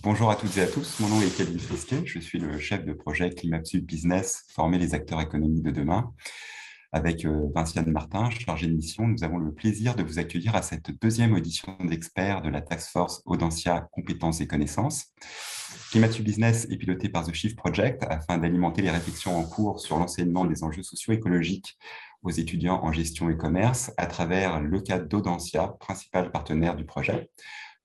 Bonjour à toutes et à tous, mon nom est Kevin Fesquet, je suis le chef de projet ClimatSud Business, former les acteurs économiques de demain. Avec Vinciane Martin, chargée de mission, nous avons le plaisir de vous accueillir à cette deuxième audition d'experts de la Task Force Audencia Compétences et Connaissances. ClimatSud Business est piloté par The Shift Project afin d'alimenter les réflexions en cours sur l'enseignement des enjeux socio-écologiques aux étudiants en gestion et commerce à travers le cadre d'Audencia, principal partenaire du projet.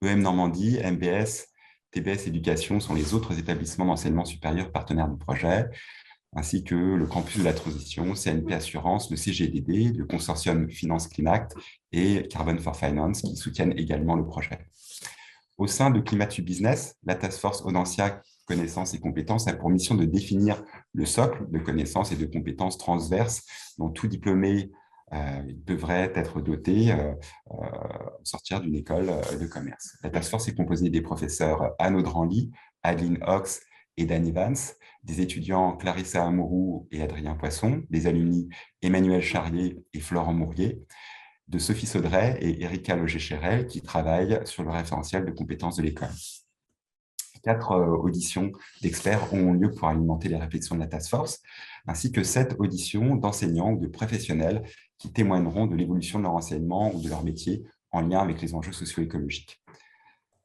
EM Normandie, MBS, TBS Éducation sont les autres établissements d'enseignement supérieur partenaires du projet, ainsi que le campus de la transition, CNP Assurance, le CGDD, le consortium Finance Climat et Carbon for Finance qui soutiennent également le projet. Au sein de Climate to Business, la Task Force Audencia Connaissances et Compétences a pour mission de définir le socle de connaissances et de compétences transverses dont tout diplômé devrait être doté au sortir d'une école de commerce. La Task Force est composée des professeurs Anne Audranly, Adeline Ox et Dan Evans, des étudiants Clarissa Amourou et Adrien Poisson, des alumni Emmanuel Charrier et Florent Mourier, de Sophie Saudray et Erika Loger-Chérel qui travaillent sur le référentiel de compétences de l'école. 4 auditions d'experts ont lieu pour alimenter les réflexions de la task force, ainsi que 7 auditions d'enseignants ou de professionnels qui témoigneront de l'évolution de leur enseignement ou de leur métier en lien avec les enjeux socio-écologiques.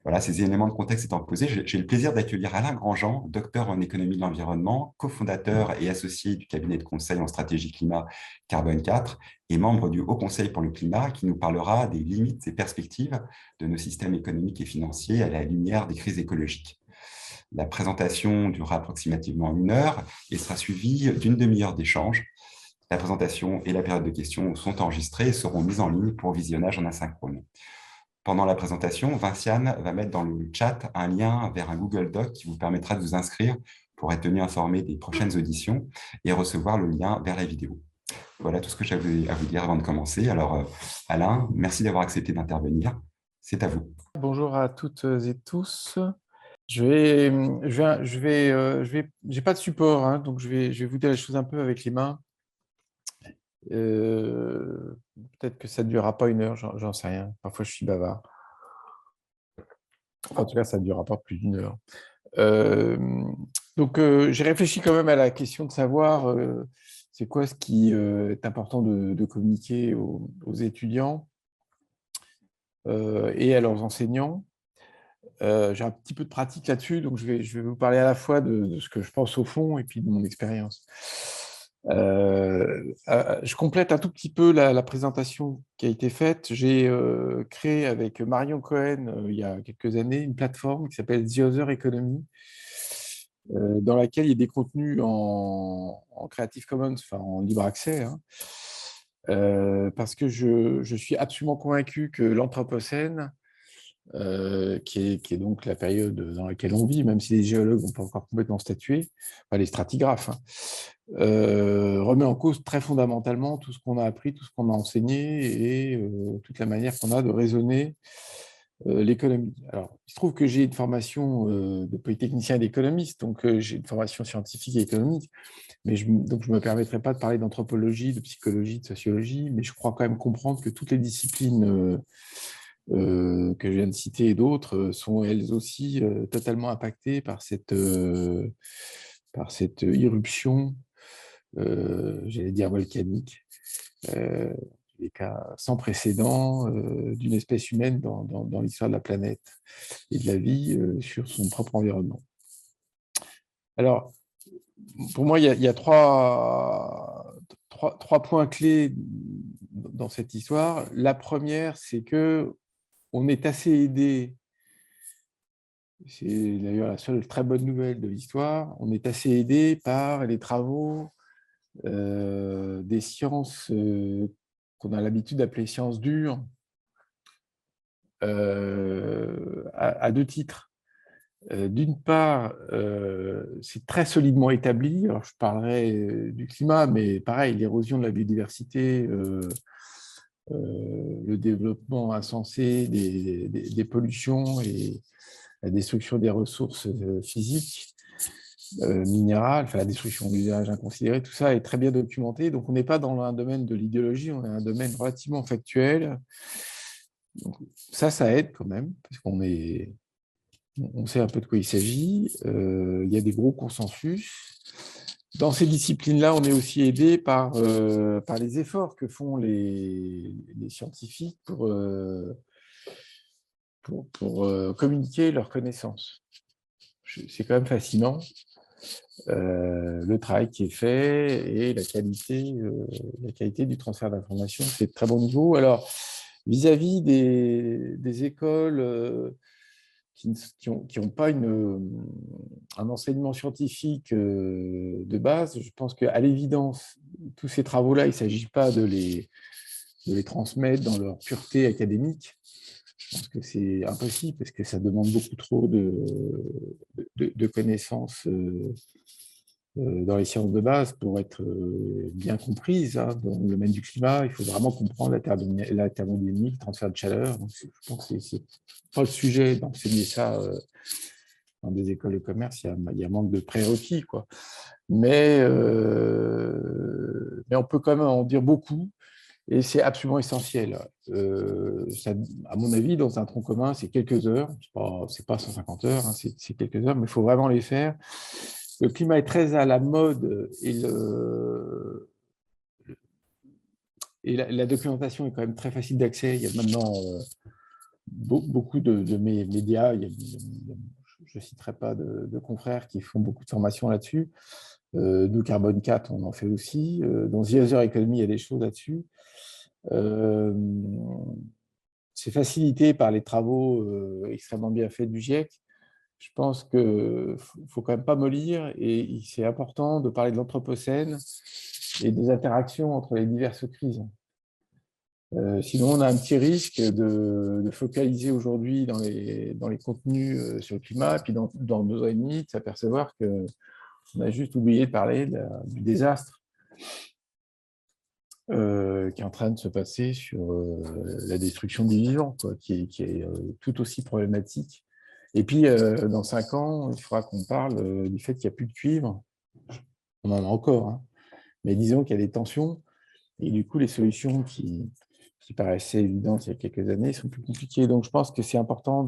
Voilà, ces éléments de contexte étant posés, j'ai le plaisir d'accueillir Alain Grandjean, docteur en économie de l'environnement, cofondateur et associé du cabinet de conseil en stratégie climat Carbone 4 et membre du Haut Conseil pour le climat, qui nous parlera des limites et perspectives de nos systèmes économiques et financiers à la lumière des crises écologiques. La présentation durera approximativement 1 heure et sera suivie d'une demi-heure d'échange. La présentation et la période de questions sont enregistrées et seront mises en ligne pour visionnage en asynchrone. Pendant la présentation, Vinciane va mettre dans le chat un lien vers un Google Doc qui vous permettra de vous inscrire pour être tenu informé des prochaines auditions et recevoir le lien vers la vidéo. Voilà tout ce que j'avais à vous dire avant de commencer. Alors, Alain, merci d'avoir accepté d'intervenir. C'est à vous. Bonjour à toutes et tous. J'ai pas de support, hein, donc je vais vous dire les choses un peu avec les mains. Peut-être que ça ne durera pas 1 heure, j'en sais rien. Parfois, je suis bavard. Enfin, en tout cas, ça ne durera pas plus d'1 heure. J'ai réfléchi quand même à la question de savoir c'est quoi ce qui est important de communiquer aux étudiants et à leurs enseignants. J'ai un petit peu de pratique là-dessus, donc je vais vous parler à la fois de ce que je pense au fond et puis de mon expérience. Je complète un tout petit peu la présentation qui a été faite. J'ai créé avec Marion Cohen, il y a quelques années, une plateforme qui s'appelle The Other Economy, dans laquelle il y a des contenus en Creative Commons, enfin en libre accès, hein, parce que je suis absolument convaincu que l'Anthropocène, qui est donc la période dans laquelle on vit, même si les géologues n'ont pas encore complètement statué, enfin les stratigraphes, hein, remet en cause très fondamentalement tout ce qu'on a appris, tout ce qu'on a enseigné et toute la manière qu'on a de raisonner l'économie. Alors, il se trouve que j'ai une formation de polytechnicien et d'économiste, donc j'ai une formation scientifique et économique, mais donc je ne me permettrai pas de parler d'anthropologie, de psychologie, de sociologie, mais je crois quand même comprendre que toutes les disciplines que je viens de citer et d'autres sont elles aussi totalement impactées par cette irruption, j'allais dire volcanique, des cas sans précédent d'une espèce humaine dans l'histoire de la planète et de la vie sur son propre environnement. Alors, pour moi, il y a trois points clés dans cette histoire. La première, c'est que on est assez aidé, c'est d'ailleurs la seule très bonne nouvelle de l'histoire, on est assez aidé par les travaux des sciences qu'on a l'habitude d'appeler sciences dures, à 2 titres. D'une part, c'est très solidement établi. Alors, je parlerai du climat, mais pareil, l'érosion de la biodiversité, le développement insensé des pollutions et la destruction des ressources physiques, minérales, enfin la destruction de l'usage inconsidéré, tout ça est très bien documenté. Donc, on n'est pas dans un domaine de l'idéologie, on est dans un domaine relativement factuel. Donc, ça aide quand même, parce qu'on est On sait un peu de quoi il s'agit. Il y a des gros consensus. Dans ces disciplines-là, on est aussi aidé par les efforts que font les scientifiques pour communiquer leurs connaissances. C'est quand même fascinant, le travail qui est fait et la qualité du transfert d'informations, c'est de très bon niveau. Alors, vis-à-vis des écoles qui ont pas un enseignement scientifique de base, je pense qu'à l'évidence, tous ces travaux-là, il ne s'agit pas de les transmettre dans leur pureté académique. Je pense que c'est impossible parce que ça demande beaucoup trop de connaissances dans les sciences de base pour être bien comprises. Hein. Dans le domaine du climat, il faut vraiment comprendre la thermodynamique, le transfert de chaleur. Donc, je pense que c'est pas le sujet d'enseigner ça dans des écoles de commerce. Il y a manque de prérequis, quoi. Mais on peut quand même en dire beaucoup. Et c'est absolument essentiel. Ça, à mon avis, dans un tronc commun, c'est quelques heures. C'est pas 150 heures, hein, c'est quelques heures, mais il faut vraiment les faire. Le climat est très à la mode et la documentation est quand même très facile d'accès. Il y a maintenant beaucoup de médias. Je ne citerai pas de confrères qui font beaucoup de formations là-dessus. Nous, Carbone 4, on en fait aussi. Dans The Other Economy, il y a des choses là-dessus. C'est facilité par les travaux extrêmement bien faits du GIEC. Je pense qu'il ne faut quand même pas mollir et c'est important de parler de l'anthropocène et des interactions entre les diverses crises. Sinon, on a un petit risque de focaliser aujourd'hui dans les contenus sur le climat, et puis dans 2 ans et demi, de s'apercevoir qu'on a juste oublié de parler du désastre qui est en train de se passer sur la destruction du vivant, quoi, qui est tout aussi problématique. Et puis, dans 5 ans, il faudra qu'on parle du fait qu'il n'y a plus de cuivre. On en a encore, hein. Mais disons qu'il y a des tensions, et du coup, les solutions qui paraissaient évidentes il y a quelques années sont plus compliquées. Donc, je pense que c'est important,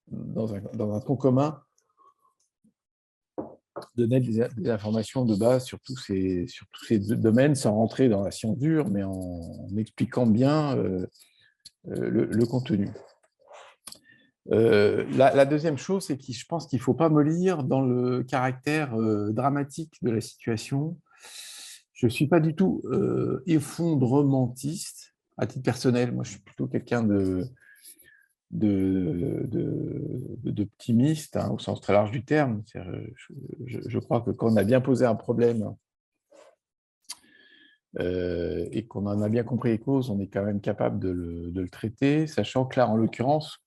dans un tronc commun, donner des informations de base sur tous ces domaines, sans rentrer dans la science dure, mais en expliquant bien le contenu. La deuxième chose, c'est que je pense qu'il ne faut pas mollir dans le caractère dramatique de la situation. Je ne suis pas du tout effondrementiste à titre personnel. Moi, je suis plutôt quelqu'un d'optimiste, hein, au sens très large du terme. Je crois que quand on a bien posé un problème et qu'on en a bien compris les causes, on est quand même capable de le traiter, sachant que là, en l'occurrence,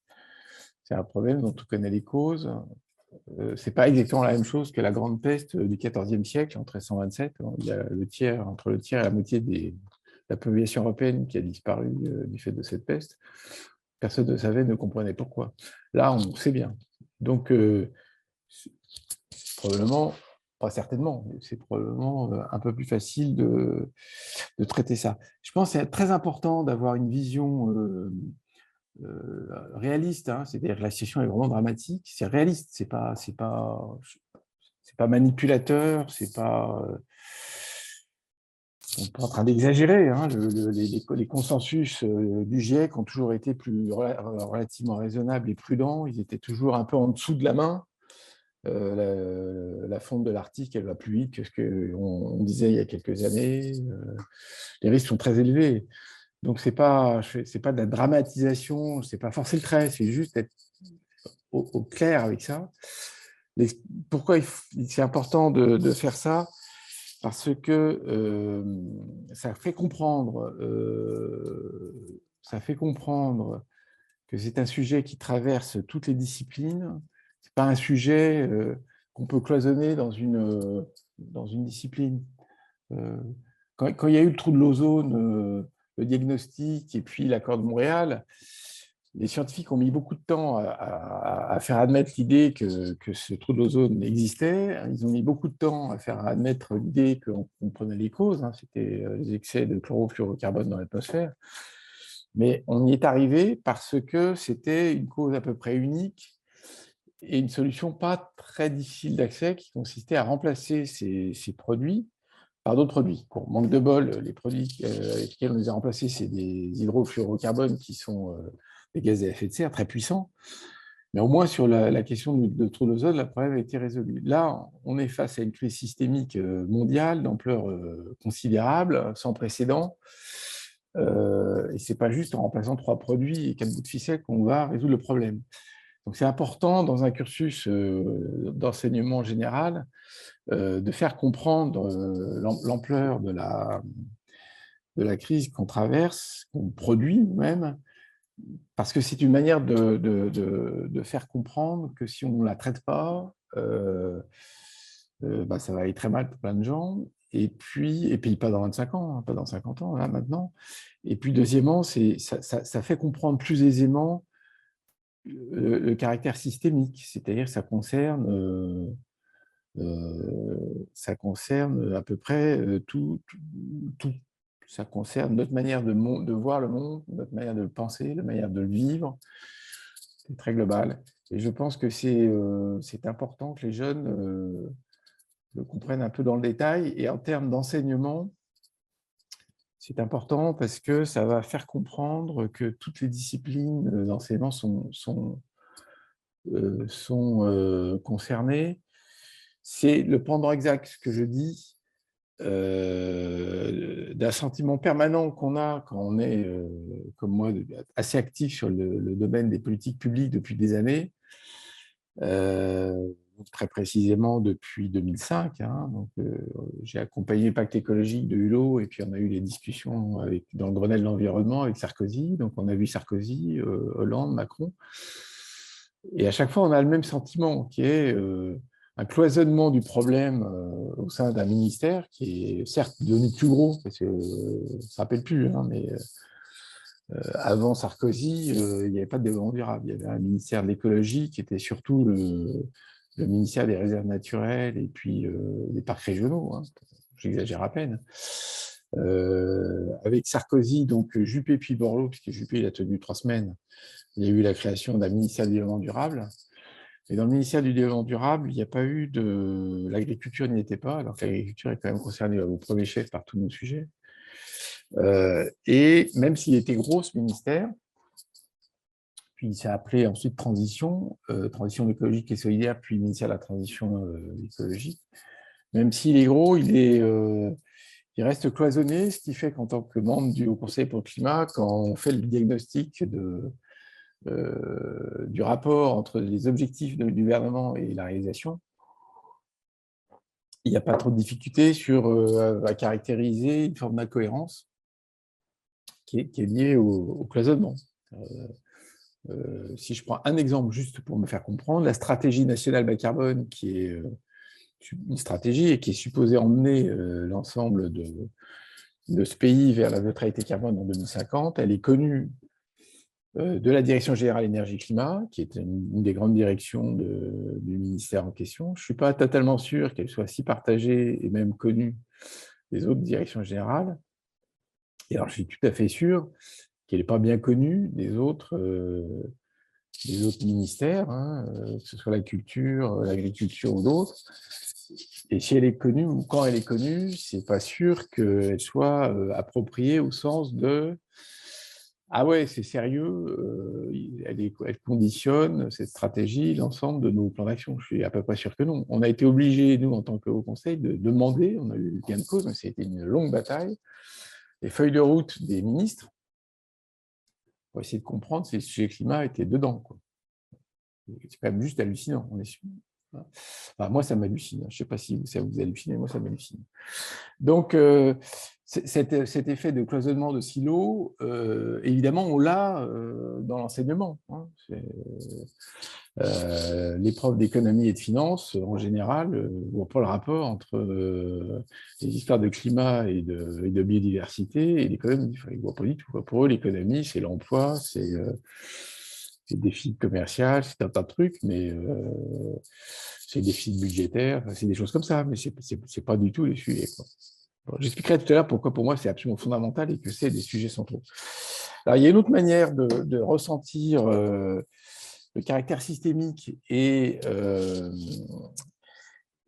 c'est un problème dont on connaît les causes. Ce n'est pas exactement la même chose que la grande peste du XIVe siècle, en 1327. Il y a entre le tiers et la moitié de la population européenne qui a disparu du fait de cette peste. Personne ne savait, ne comprenait pourquoi. Là, on sait bien. Donc, probablement, pas certainement, mais c'est probablement un peu plus facile de traiter ça. Je pense que c'est très important d'avoir une vision réaliste, hein, c'est-à-dire que la situation est vraiment dramatique, c'est réaliste, c'est pas manipulateur, on n'est pas en train d'exagérer. Hein, les consensus du GIEC ont toujours été relativement raisonnables et prudents, ils étaient toujours un peu en dessous de la main. La fonte de l'Arctique, elle va plus vite que ce qu'on disait il y a quelques années. Les risques sont très élevés. Donc, ce n'est pas de la dramatisation, ce n'est pas forcer le trait, c'est juste être au clair avec ça. Pourquoi c'est important de faire ça? Parce que ça fait comprendre que c'est un sujet qui traverse toutes les disciplines. Ce n'est pas un sujet qu'on peut cloisonner dans une discipline. Quand il y a eu le trou de l'ozone, le diagnostic et puis l'accord de Montréal, les scientifiques ont mis beaucoup de temps à faire admettre l'idée que ce trou de l'ozone existait. Ils ont mis beaucoup de temps à faire admettre l'idée qu'on comprenait les causes. Hein, c'était les excès de chlorofluorocarbone dans l'atmosphère. Mais on y est arrivé parce que c'était une cause à peu près unique et une solution pas très difficile d'accès qui consistait à remplacer ces produits par d'autres produits. Bon, manque de bol, les produits avec lesquels on les a remplacés, c'est des hydrofluorocarbones qui sont des gaz à effet de serre très puissants. Mais au moins, sur la question de trou d'ozone, le problème a été résolu. Là, on est face à une crise systémique mondiale d'ampleur considérable, sans précédent. Et ce n'est pas juste en remplaçant 3 produits et 4 bouts de ficelle qu'on va résoudre le problème. Donc, c'est important dans un cursus d'enseignement général de faire comprendre l'ampleur de la crise qu'on traverse, qu'on produit nous-mêmes, parce que c'est une manière de faire comprendre que si on ne la traite pas, ça va aller très mal pour plein de gens. Et puis pas dans 25 ans, hein, pas dans 50 ans, là maintenant. Et puis deuxièmement, ça fait comprendre plus aisément le caractère systémique, c'est-à-dire que ça concerne à peu près tout. Ça concerne notre manière de voir le monde, notre manière de le penser, la manière de le vivre. C'est très global. Et je pense que c'est important que les jeunes le comprennent un peu dans le détail. Et en termes d'enseignement, c'est important parce que ça va faire comprendre que toutes les disciplines d'enseignement sont concernées. C'est le pendant exact que je dis d'un sentiment permanent qu'on a quand on est, comme moi, assez actif sur le domaine des politiques publiques depuis des années, très précisément depuis 2005. Hein, donc, j'ai accompagné le pacte écologique de Hulot et puis on a eu les discussions dans le Grenelle de l'environnement avec Sarkozy. Donc, on a vu Sarkozy, Hollande, Macron. Et à chaque fois, on a le même sentiment qui est un cloisonnement du problème au sein d'un ministère qui est certes devenu plus gros, parce que ça ne se rappelle plus, hein, mais avant Sarkozy, il n'y avait pas de développement durable. Il y avait un ministère de l'écologie qui était surtout le ministère des réserves naturelles et puis des parcs régionaux, hein, j'exagère à peine. Avec Sarkozy, donc Juppé puis Borloo, puisque Juppé il a tenu 3 semaines, il y a eu la création d'un ministère du développement durable. Et dans le ministère du développement durable, il n'y a pas eu de... L'agriculture n'y était pas, alors que l'agriculture est quand même concernée au premier chef par tous nos sujets. Et même s'il était gros, ce ministère, puis il s'est appelé ensuite transition écologique et solidaire, puis ministère de la transition écologique. Même s'il est gros, il reste cloisonné, ce qui fait qu'en tant que membre du Haut Conseil pour le climat, quand on fait le diagnostic du rapport entre les objectifs du gouvernement et la réalisation, il n'y a pas trop de difficultés à caractériser une forme d'incohérence qui est liée au cloisonnement. Si je prends un exemple juste pour me faire comprendre, la stratégie nationale bas carbone, qui est une stratégie et qui est supposée emmener l'ensemble de ce pays vers la neutralité carbone en 2050, elle est connue de la Direction générale énergie-climat, qui est une des grandes directions du ministère en question. Je ne suis pas totalement sûr qu'elle soit si partagée et même connue des autres directions générales. Et alors, je suis tout à fait sûr qu'elle n'est pas bien connue des autres ministères, hein, que ce soit la culture, l'agriculture ou d'autres. Et si elle est connue, ou quand elle est connue, ce n'est pas sûr qu'elle soit appropriée au sens de « Ah ouais, c'est sérieux, elle conditionne cette stratégie, l'ensemble de nos plans d'action ». Je suis à peu près sûr que non. On a été obligés, nous, en tant que Haut Conseil, de demander, on a eu gain de cause, mais c'était une longue bataille, les feuilles de route des ministres pour essayer de comprendre si le sujet climat était dedans, quoi. C'est quand même juste hallucinant, on est sûr. Enfin, moi, ça m'hallucine. Je ne sais pas si ça vous hallucine, mais moi, ça m'hallucine. Donc, cet effet de cloisonnement de silos, évidemment, on l'a dans l'enseignement. Hein. Les profs d'économie et de finance, en général, ne voient pas le rapport entre les histoires de climat et de biodiversité et l'économie. Enfin, ils ne voient pas du tout. Pour eux, l'économie, c'est l'emploi, c'est le déficit commercial, c'est un tas de trucs, mais c'est le déficit budgétaire, c'est des choses comme ça, mais ce n'est pas du tout les sujets, quoi. Bon, j'expliquerai tout à l'heure pourquoi pour moi c'est absolument fondamental et que c'est des sujets centraux. Alors, il y a une autre manière de ressentir le caractère systémique et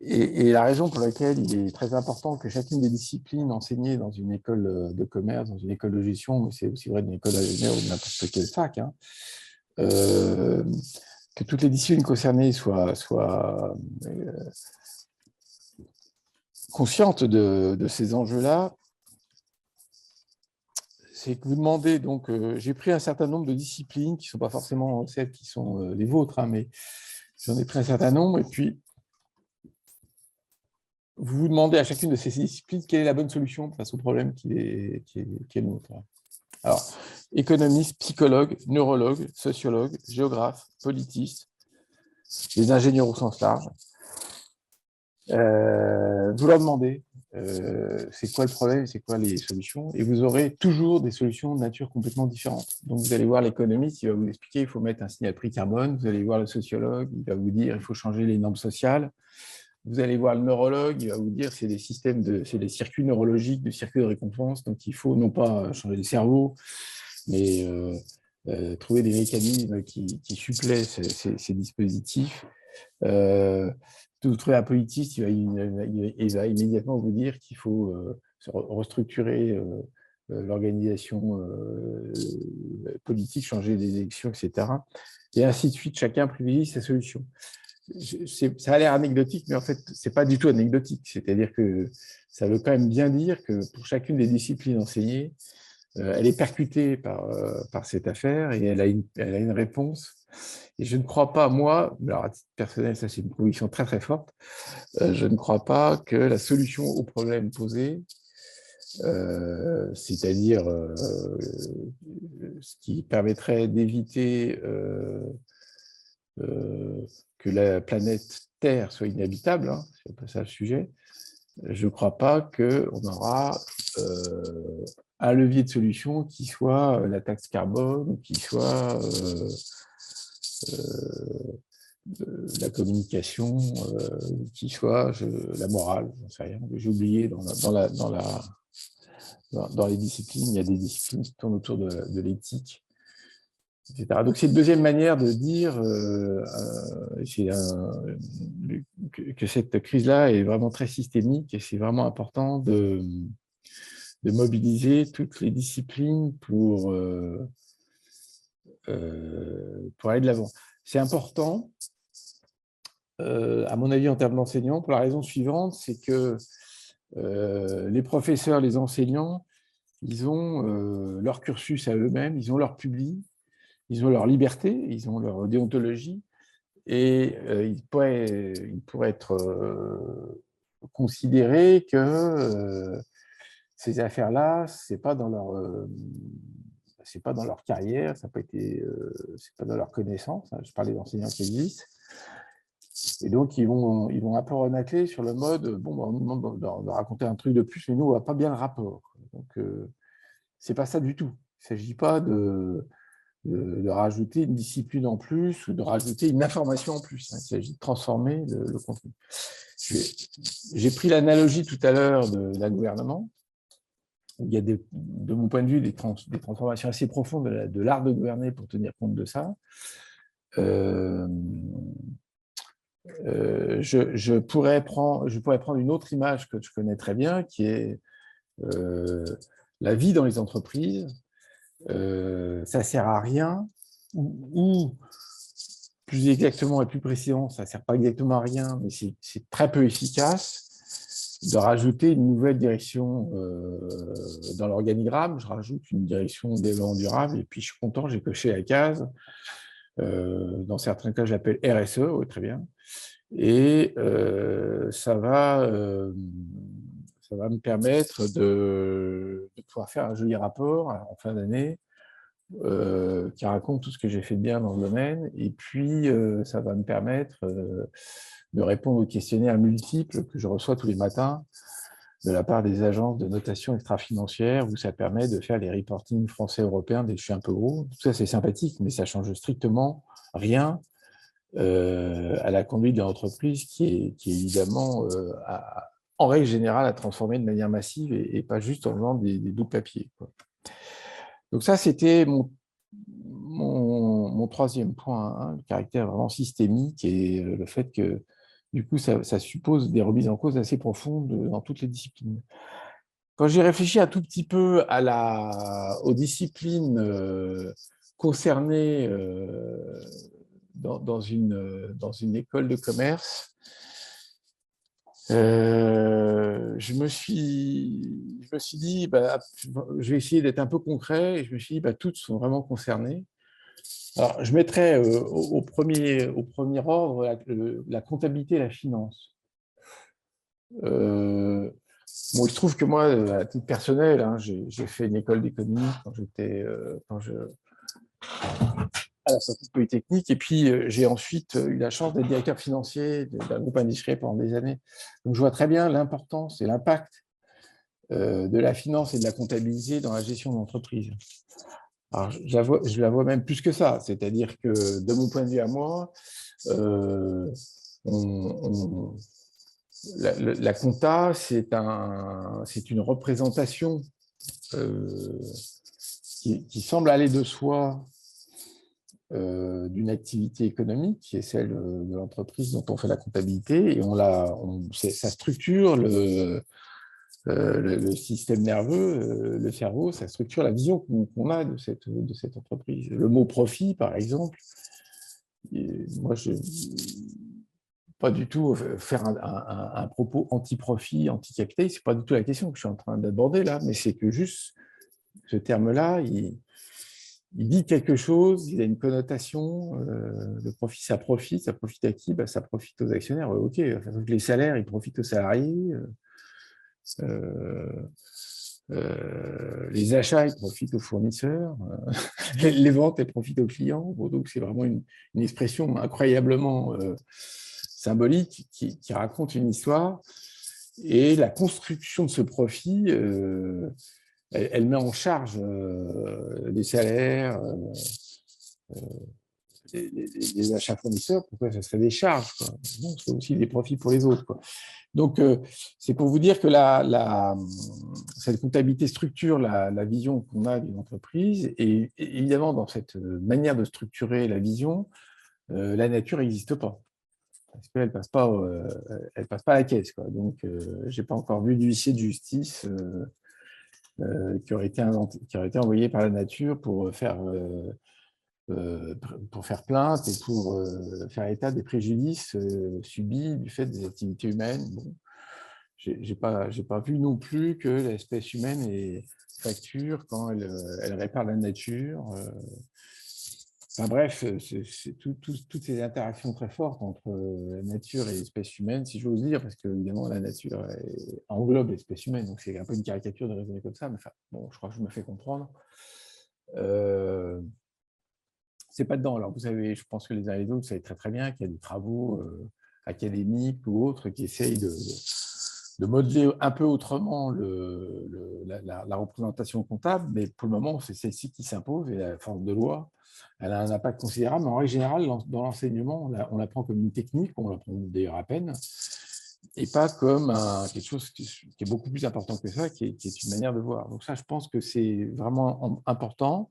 la raison pour laquelle il est très important que chacune des disciplines enseignées dans une école de commerce, dans une école de gestion, mais c'est aussi vrai d'une école d'ingénieur ou de n'importe quelle fac, hein, que toutes les disciplines concernées soient conscientes de ces enjeux-là. C'est que vous demandez, donc, j'ai pris un certain nombre de disciplines qui ne sont pas forcément celles qui sont les vôtres, hein, mais j'en ai pris un certain nombre, et puis vous vous demandez à chacune de ces disciplines quelle est la bonne solution face au problème qui est le nôtre. Alors, économiste, psychologue, neurologue, sociologue, géographe, politiste, les ingénieurs au sens large. Vous leur demandez c'est quoi le problème, c'est quoi les solutions, et vous aurez toujours des solutions de nature complètement différente. Donc, vous allez voir l'économiste, il va vous expliquer il faut mettre un signal prix carbone. Vous allez voir le sociologue, il va vous dire il faut changer les normes sociales. Vous allez voir le neurologue, il va vous dire c'est des circuits neurologiques, des circuits de récompense, donc il faut non pas changer le cerveau, mais trouver des mécanismes qui suppléent ces dispositifs. Vous trouvez un politiste, il va immédiatement vous dire qu'il faut restructurer l'organisation politique, changer des élections, etc. Et ainsi de suite, chacun privilégie sa solution. Ça a l'air anecdotique, mais en fait, ce n'est pas du tout anecdotique. C'est-à-dire que ça veut quand même bien dire que pour chacune des disciplines enseignées, elle est percutée par cette affaire et elle a une réponse. Et je ne crois pas, moi, alors à titre personnel, ça c'est une conviction très très forte, je ne crois pas que la solution au problème posé, c'est-à-dire ce qui permettrait d'éviter que la planète Terre soit inhabitable, hein, c'est un peu ça le sujet, je ne crois pas qu'on aura un levier de solution qui soit la taxe carbone, ou qui soit la communication, qui soit la morale, j'en sais rien. J'ai oublié, dans les disciplines, il y a des disciplines qui tournent autour de l'éthique, etc. Donc c'est une deuxième manière de dire que cette crise-là est vraiment très systémique et c'est vraiment important de mobiliser toutes les disciplines pour aller de l'avant. C'est important, à mon avis, en termes d'enseignants, pour la raison suivante, c'est que les professeurs, les enseignants, ils ont leur cursus à eux-mêmes, ils ont leur public, ils ont leur liberté, ils ont leur déontologie, et il pourrait être considéré que ces affaires-là, c'est pas dans leur carrière, ça n'a pas été, c'est pas dans leur connaissance. Hein, je parlais d'enseignants qui existent. Et donc, ils vont un peu renacler sur le mode, bon, on nous demande de raconter un truc de plus, mais nous, on ne voit pas bien le rapport. Donc, ce n'est pas ça du tout. Il ne s'agit pas de rajouter une discipline en plus ou de rajouter une information en plus. Hein. Il s'agit de transformer le contenu. J'ai pris l'analogie tout à l'heure d'un gouvernement. Il y a, de mon point de vue, des transformations assez profondes de l'art de gouverner pour tenir compte de ça. Je pourrais prendre une autre image que je connais très bien, qui est la vie dans les entreprises. Ça ne sert à rien, ou plus exactement et plus précisément, ça ne sert pas exactement à rien, mais c'est très peu efficace de rajouter une nouvelle direction dans l'organigramme. Je rajoute une direction développement durable, et puis je suis content, j'ai coché la case. Dans certains cas, je l'appelle RSE, oui, très bien. Et ça va me permettre de pouvoir faire un joli rapport en fin d'année qui raconte tout ce que j'ai fait de bien dans le domaine. Et puis, ça va me permettre de répondre aux questionnaires multiples que je reçois tous les matins de la part des agences de notation extra-financière, où ça permet de faire les reportings français-européens dès que je suis un peu gros. Tout ça, c'est sympathique, mais ça change strictement rien à la conduite de l'entreprise qui est évidemment, en règle générale, à transformer de manière massive et pas juste en faisant des bouts de papier, quoi. Donc ça, c'était mon troisième point, hein, le caractère vraiment systémique et le fait que, du coup, ça suppose des remises en cause assez profondes dans toutes les disciplines. Quand j'ai réfléchi un tout petit peu aux disciplines concernées dans une école de commerce, je me suis dit, je vais essayer d'être un peu concret, et je me suis dit, toutes sont vraiment concernées. Alors, je mettrais au premier ordre la comptabilité et la finance. Bon, il se trouve que moi, à titre personnel, hein, j'ai fait une école d'économie à la sortie de Polytechnique, et puis j'ai ensuite eu la chance d'être directeur financier d'un groupe industriel pendant des années. Donc, je vois très bien l'importance et l'impact de la finance et de la comptabilité dans la gestion d'entreprise. Alors, je la vois même plus que ça, c'est-à-dire que de mon point de vue à moi, la compta, c'est une représentation qui semble aller de soi d'une activité économique, qui est celle de l'entreprise dont on fait la comptabilité, et ça structure le système nerveux, le cerveau, ça structure la vision qu'on a de cette entreprise. Le mot profit, par exemple, moi, je pas du tout faire un propos anti-profit, anti-capital, c'est pas du tout la question que je suis en train d'aborder là, mais c'est que juste ce terme-là, il dit quelque chose, il a une connotation, le profit, ça profite à qui? Ça profite aux actionnaires, ok, les salaires, ils profitent aux salariés, les achats, ils profitent aux fournisseurs, les ventes, elles profitent aux clients. Bon, donc, c'est vraiment une expression incroyablement symbolique qui raconte une histoire. Et la construction de ce profit, elle met en charge les salaires, les achats fournisseurs. Pourquoi ça serait des charges, quoi. Non, c'est aussi des profits pour les autres, quoi. Donc, c'est pour vous dire que cette comptabilité structure la vision qu'on a d'une entreprise. Et évidemment, dans cette manière de structurer la vision, la nature n'existe pas. Parce qu'elle ne passe pas à la caisse, quoi. Donc, je n'ai pas encore vu d'huissier de justice qui aurait été envoyé par la nature pour faire plainte et pour faire état des préjudices subis du fait des activités humaines. Bon, j'ai pas vu non plus que l'espèce humaine facture quand elle répare la nature. Enfin bref, c'est toutes ces interactions très fortes entre la nature et l'espèce humaine, si j'ose dire, parce que évidemment la nature englobe l'espèce humaine, donc c'est un peu une caricature de raisonner comme ça, mais enfin, bon, je crois que je me fais comprendre. C'est pas dedans. Alors vous savez, je pense que les uns et les autres, vous savez très très bien qu'il y a des travaux académiques ou autres qui essayent de modeler un peu autrement la représentation comptable, mais pour le moment, c'est celle-ci qui s'impose, et la force de loi, elle a un impact considérable. Mais en règle générale, dans l'enseignement, on l'apprend comme une technique, on l'apprend d'ailleurs à peine, et pas comme quelque chose qui est beaucoup plus important que ça, qui est une manière de voir. Donc ça, je pense que c'est vraiment important.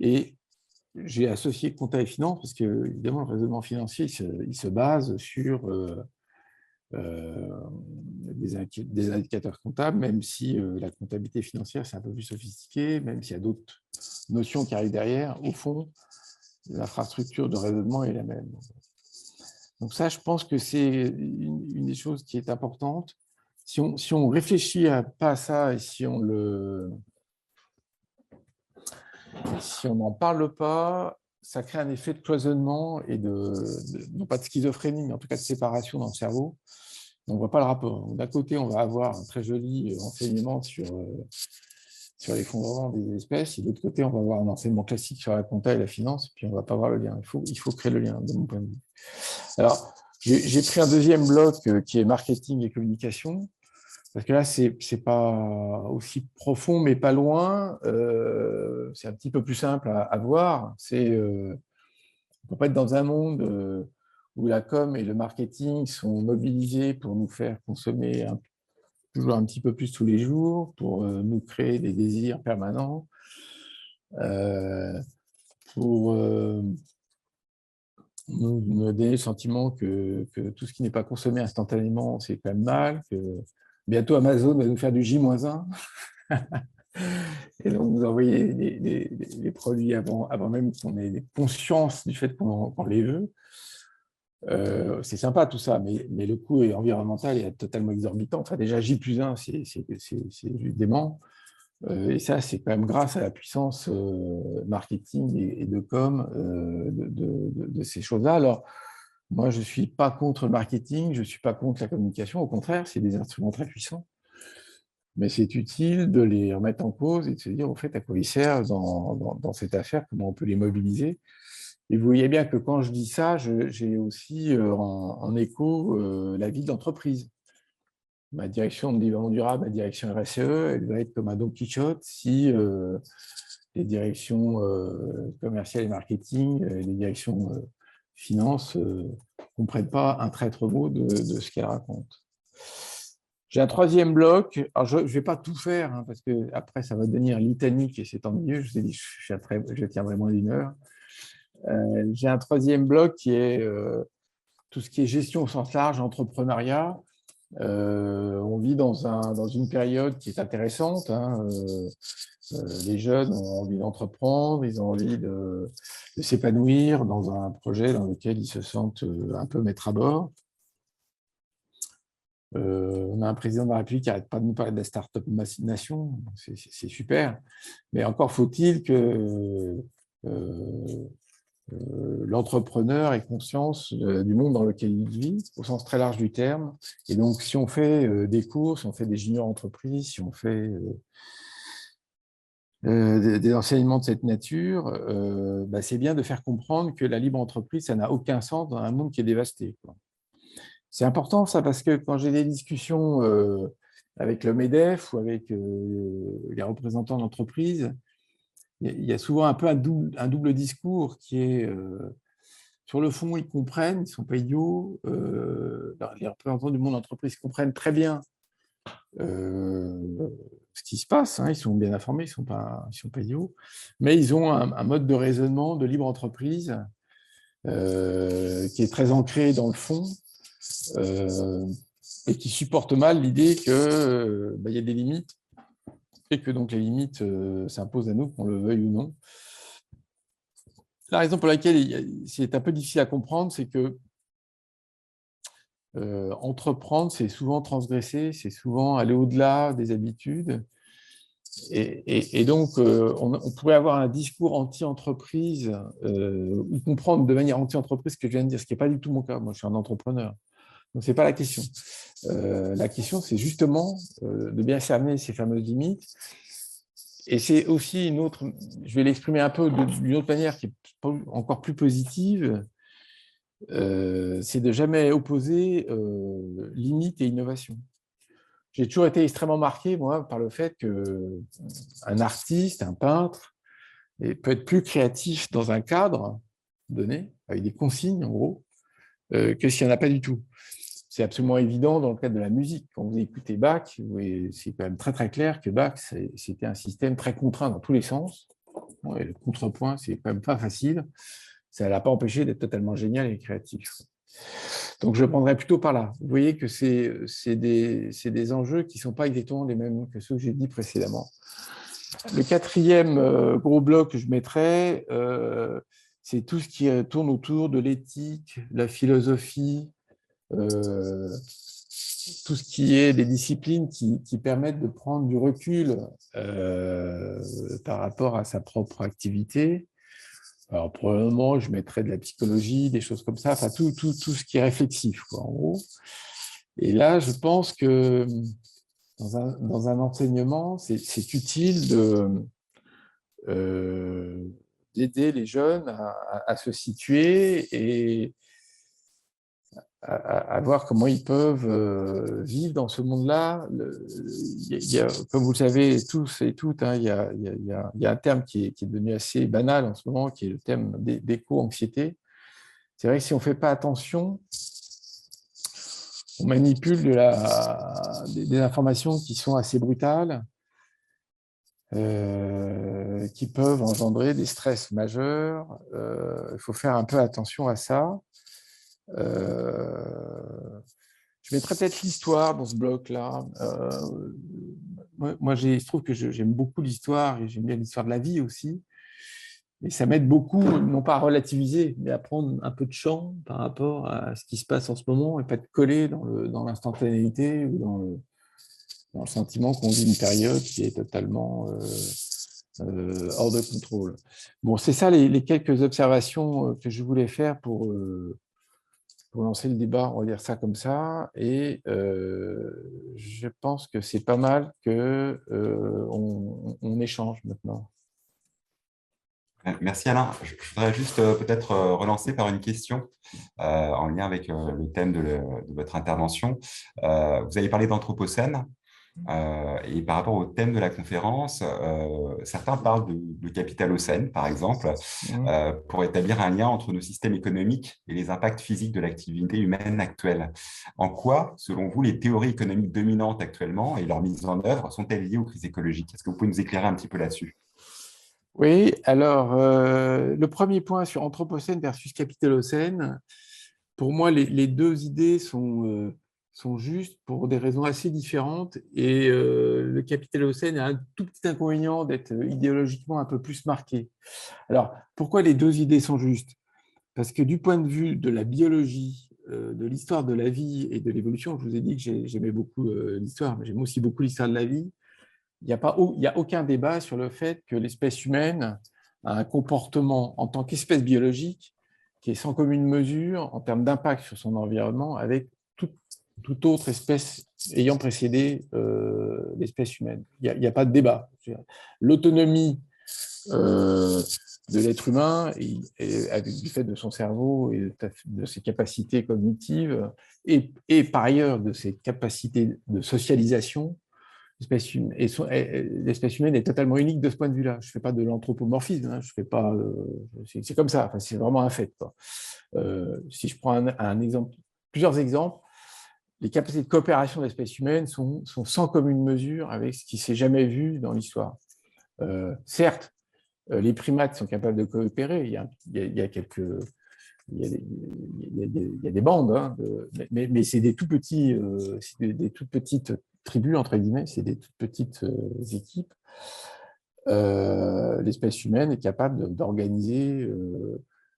Et j'ai associé compta et finance parce que, évidemment, le raisonnement financier, il se base sur des indicateurs comptables, même si la comptabilité financière, c'est un peu plus sophistiqué, même s'il y a d'autres notions qui arrivent derrière, au fond, l'infrastructure de raisonnement est la même. Donc ça, je pense que c'est une des choses qui est importante. Si on réfléchit pas à ça et si on n'en parle pas, ça crée un effet de cloisonnement et non pas de schizophrénie, mais en tout cas de séparation dans le cerveau. On ne voit pas le rapport. D'un côté, on va avoir un très joli enseignement sur l'effondrement des espèces, et de l'autre côté, on va avoir un enseignement classique sur la compta et la finance, puis on ne va pas voir le lien. Il faut créer le lien, de mon point de vue. Alors, j'ai pris un deuxième bloc qui est marketing et communication, parce que là, c'est pas aussi profond, mais pas loin. C'est un petit peu plus simple à voir. On ne peut pas être dans un monde où la com et le marketing sont mobilisés pour nous faire consommer toujours un petit peu plus tous les jours, pour nous créer des désirs permanents. pour nous donner le sentiment que tout ce qui n'est pas consommé instantanément, c'est quand même mal, que bientôt Amazon va nous faire du J-1, et donc nous envoyer les produits avant même qu'on ait conscience du fait qu'on les veut. C'est sympa tout ça, mais le coût environnemental est totalement exorbitant. Enfin, déjà, J+1, c'est juste dément. Et ça, c'est quand même grâce à la puissance marketing et de com de ces choses-là. Alors, moi, je ne suis pas contre le marketing, je ne suis pas contre la communication. Au contraire, c'est des instruments très puissants. Mais c'est utile de les remettre en cause et de se dire, au fait, à quoi ils servent dans cette affaire, comment on peut les mobiliser. Et vous voyez bien que quand je dis ça, j'ai aussi en écho la vie de l'entreprise. Ma direction de développement durable, ma direction RSE, elle va être comme un Don Quichotte si les directions commerciales et marketing, les directions finances ne comprennent pas un traître mot de ce qu'elles racontent. J'ai un troisième bloc. Alors, je ne vais pas tout faire, hein, parce qu'après, ça va devenir litanique et c'est ennuyeux. Je vous ai dit, je tiendrai moins d'une heure. J'ai un troisième bloc qui est tout ce qui est gestion au sens large, entrepreneuriat. On vit dans une période qui est intéressante. Hein. Les jeunes ont envie d'entreprendre, ils ont envie de s'épanouir dans un projet dans lequel ils se sentent un peu maître à bord. On a un président de la République qui n'arrête pas de nous parler de la Start-up Nation, c'est super. Mais encore faut-il que l'entrepreneur ait conscience du monde dans lequel il vit, au sens très large du terme. Et donc, si on fait des cours, si on fait des juniors entreprises, si on fait des enseignements de cette nature, c'est bien de faire comprendre que la libre entreprise, ça n'a aucun sens dans un monde qui est dévasté, quoi. C'est important, ça, parce que quand j'ai des discussions avec le MEDEF ou avec les représentants d'entreprise, il y a souvent un peu un double discours qui est, sur le fond, ils comprennent, ils ne sont pas idiots, les représentants du monde d'entreprise comprennent très bien ce qui se passe, hein, ils sont bien informés, ils ne sont pas idiots, mais ils ont un mode de raisonnement de libre entreprise qui est très ancré dans le fond, et qui supporte mal l'idée qu'il y a des limites et que donc les limites s'imposent à nous, qu'on le veuille ou non. La raison pour laquelle c'est un peu difficile à comprendre, c'est que entreprendre, c'est souvent transgresser, c'est souvent aller au-delà des habitudes. Et donc, on pourrait avoir un discours anti-entreprise ou comprendre de manière anti-entreprise ce que je viens de dire, ce qui n'est pas du tout mon cas. Moi, je suis un entrepreneur. Donc, ce n'est pas la question. La question, c'est justement de bien cerner ces fameuses limites. Et c'est aussi une autre, je vais l'exprimer un peu d'une autre manière qui est encore plus positive, c'est de jamais opposer limite et innovation. J'ai toujours été extrêmement marqué, moi, par le fait qu'un artiste, un peintre, peut être plus créatif dans un cadre donné, avec des consignes, en gros, que s'il n'y en a pas du tout. C'est absolument évident dans le cadre de la musique. Quand vous écoutez Bach, c'est quand même très très clair que Bach, c'était un système très contraint dans tous les sens. Et le contrepoint, c'est quand même pas facile. Ça ne l'a pas empêché d'être totalement génial et créatif. Donc, je prendrais plutôt par là. Vous voyez que c'est des enjeux qui ne sont pas exactement les mêmes que ceux que j'ai dit précédemment. Le quatrième gros bloc que je mettrais, c'est tout ce qui tourne autour de l'éthique, la philosophie, tout ce qui est des disciplines qui permettent de prendre du recul par rapport à sa propre activité. Alors, probablement, je mettrais de la psychologie, des choses comme ça, enfin, tout ce qui est réflexif, quoi, en gros. Et là, je pense que dans un enseignement, c'est utile d'aider les jeunes à se situer et à voir comment ils peuvent vivre dans ce monde-là. Comme vous le savez tous et toutes, hein, il y a un terme qui est devenu assez banal en ce moment, qui est le terme d'éco-anxiété. C'est vrai que si on ne fait pas attention, on manipule des informations qui sont assez brutales qui peuvent engendrer des stress majeurs. Il faut faire un peu attention à ça. Je mettrais peut-être l'histoire dans ce bloc-là. Moi, il se trouve que j'aime beaucoup l'histoire et j'aime bien l'histoire de la vie aussi. Et ça m'aide beaucoup, non pas à relativiser, mais à prendre un peu de champ par rapport à ce qui se passe en ce moment et pas être collé dans l'instantanéité ou dans le sentiment qu'on vit une période qui est totalement hors de contrôle. Bon, c'est ça les quelques observations que je voulais faire pour lancer le débat, on va dire ça comme ça. Et je pense que c'est pas mal qu'on échange maintenant. Merci Alain. Je voudrais juste peut-être relancer par une question en lien avec le thème de votre intervention. Vous avez parlé d'anthropocène. Et par rapport au thème de la conférence, certains parlent de capitalocène, par exemple, pour établir un lien entre nos systèmes économiques et les impacts physiques de l'activité humaine actuelle. En quoi, selon vous, les théories économiques dominantes actuellement et leur mise en œuvre sont-elles liées aux crises écologiques? Est-ce que vous pouvez nous éclairer un petit peu là-dessus? Oui, alors le premier point sur Anthropocène versus Capitalocène, pour moi, les deux idées sont justes pour des raisons assez différentes. Et le Capitalocène a un tout petit inconvénient d'être idéologiquement un peu plus marqué. Alors, pourquoi les deux idées sont justes? Parce que du point de vue de la biologie, de l'histoire de la vie et de l'évolution, je vous ai dit que j'aimais beaucoup l'histoire, mais j'aime aussi beaucoup l'histoire de la vie. Il n'y a aucun débat sur le fait que l'espèce humaine a un comportement en tant qu'espèce biologique qui est sans commune mesure en termes d'impact sur son environnement avec toute autre espèce ayant précédé l'espèce humaine. Il n'y a pas de débat. L'autonomie de l'être humain, avec du fait de son cerveau et de ses capacités cognitives, et par ailleurs de ses capacités de socialisation, l'espèce humaine est totalement unique de ce point de vue-là. Je ne fais pas de l'anthropomorphisme, hein, je fais pas, c'est comme ça, enfin, c'est vraiment un fait. Si je prends un exemple, plusieurs exemples, les capacités de coopération de l'espèce humaine sont sans commune mesure avec ce qui s'est jamais vu dans l'histoire. Certes, les primates sont capables de coopérer, il y a quelques... Il y a des bandes, hein, mais c'est des tout petits, des toutes petites tribus, entre guillemets, c'est des toutes petites équipes. L'espèce humaine est capable d'organiser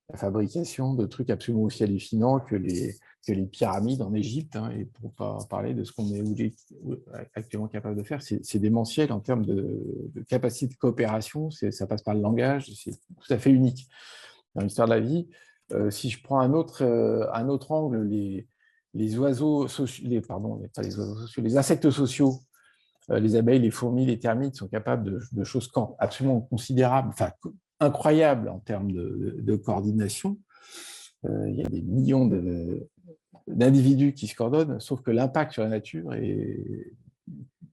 la fabrication de trucs absolument aussi hallucinants que les pyramides en Égypte, hein, et pour ne pas parler de ce qu'on est actuellement capable de faire, c'est démentiel en termes de capacité de coopération, ça passe par le langage, c'est tout à fait unique dans l'histoire de la vie. Si je prends un autre angle, les oiseaux sociaux, pas les oiseaux sociaux, les insectes sociaux, les abeilles, les fourmis, les termites sont capables de choses absolument considérables, enfin incroyables en termes de coordination. Il y a des millions d'individus qui se coordonnent, sauf que l'impact sur la nature est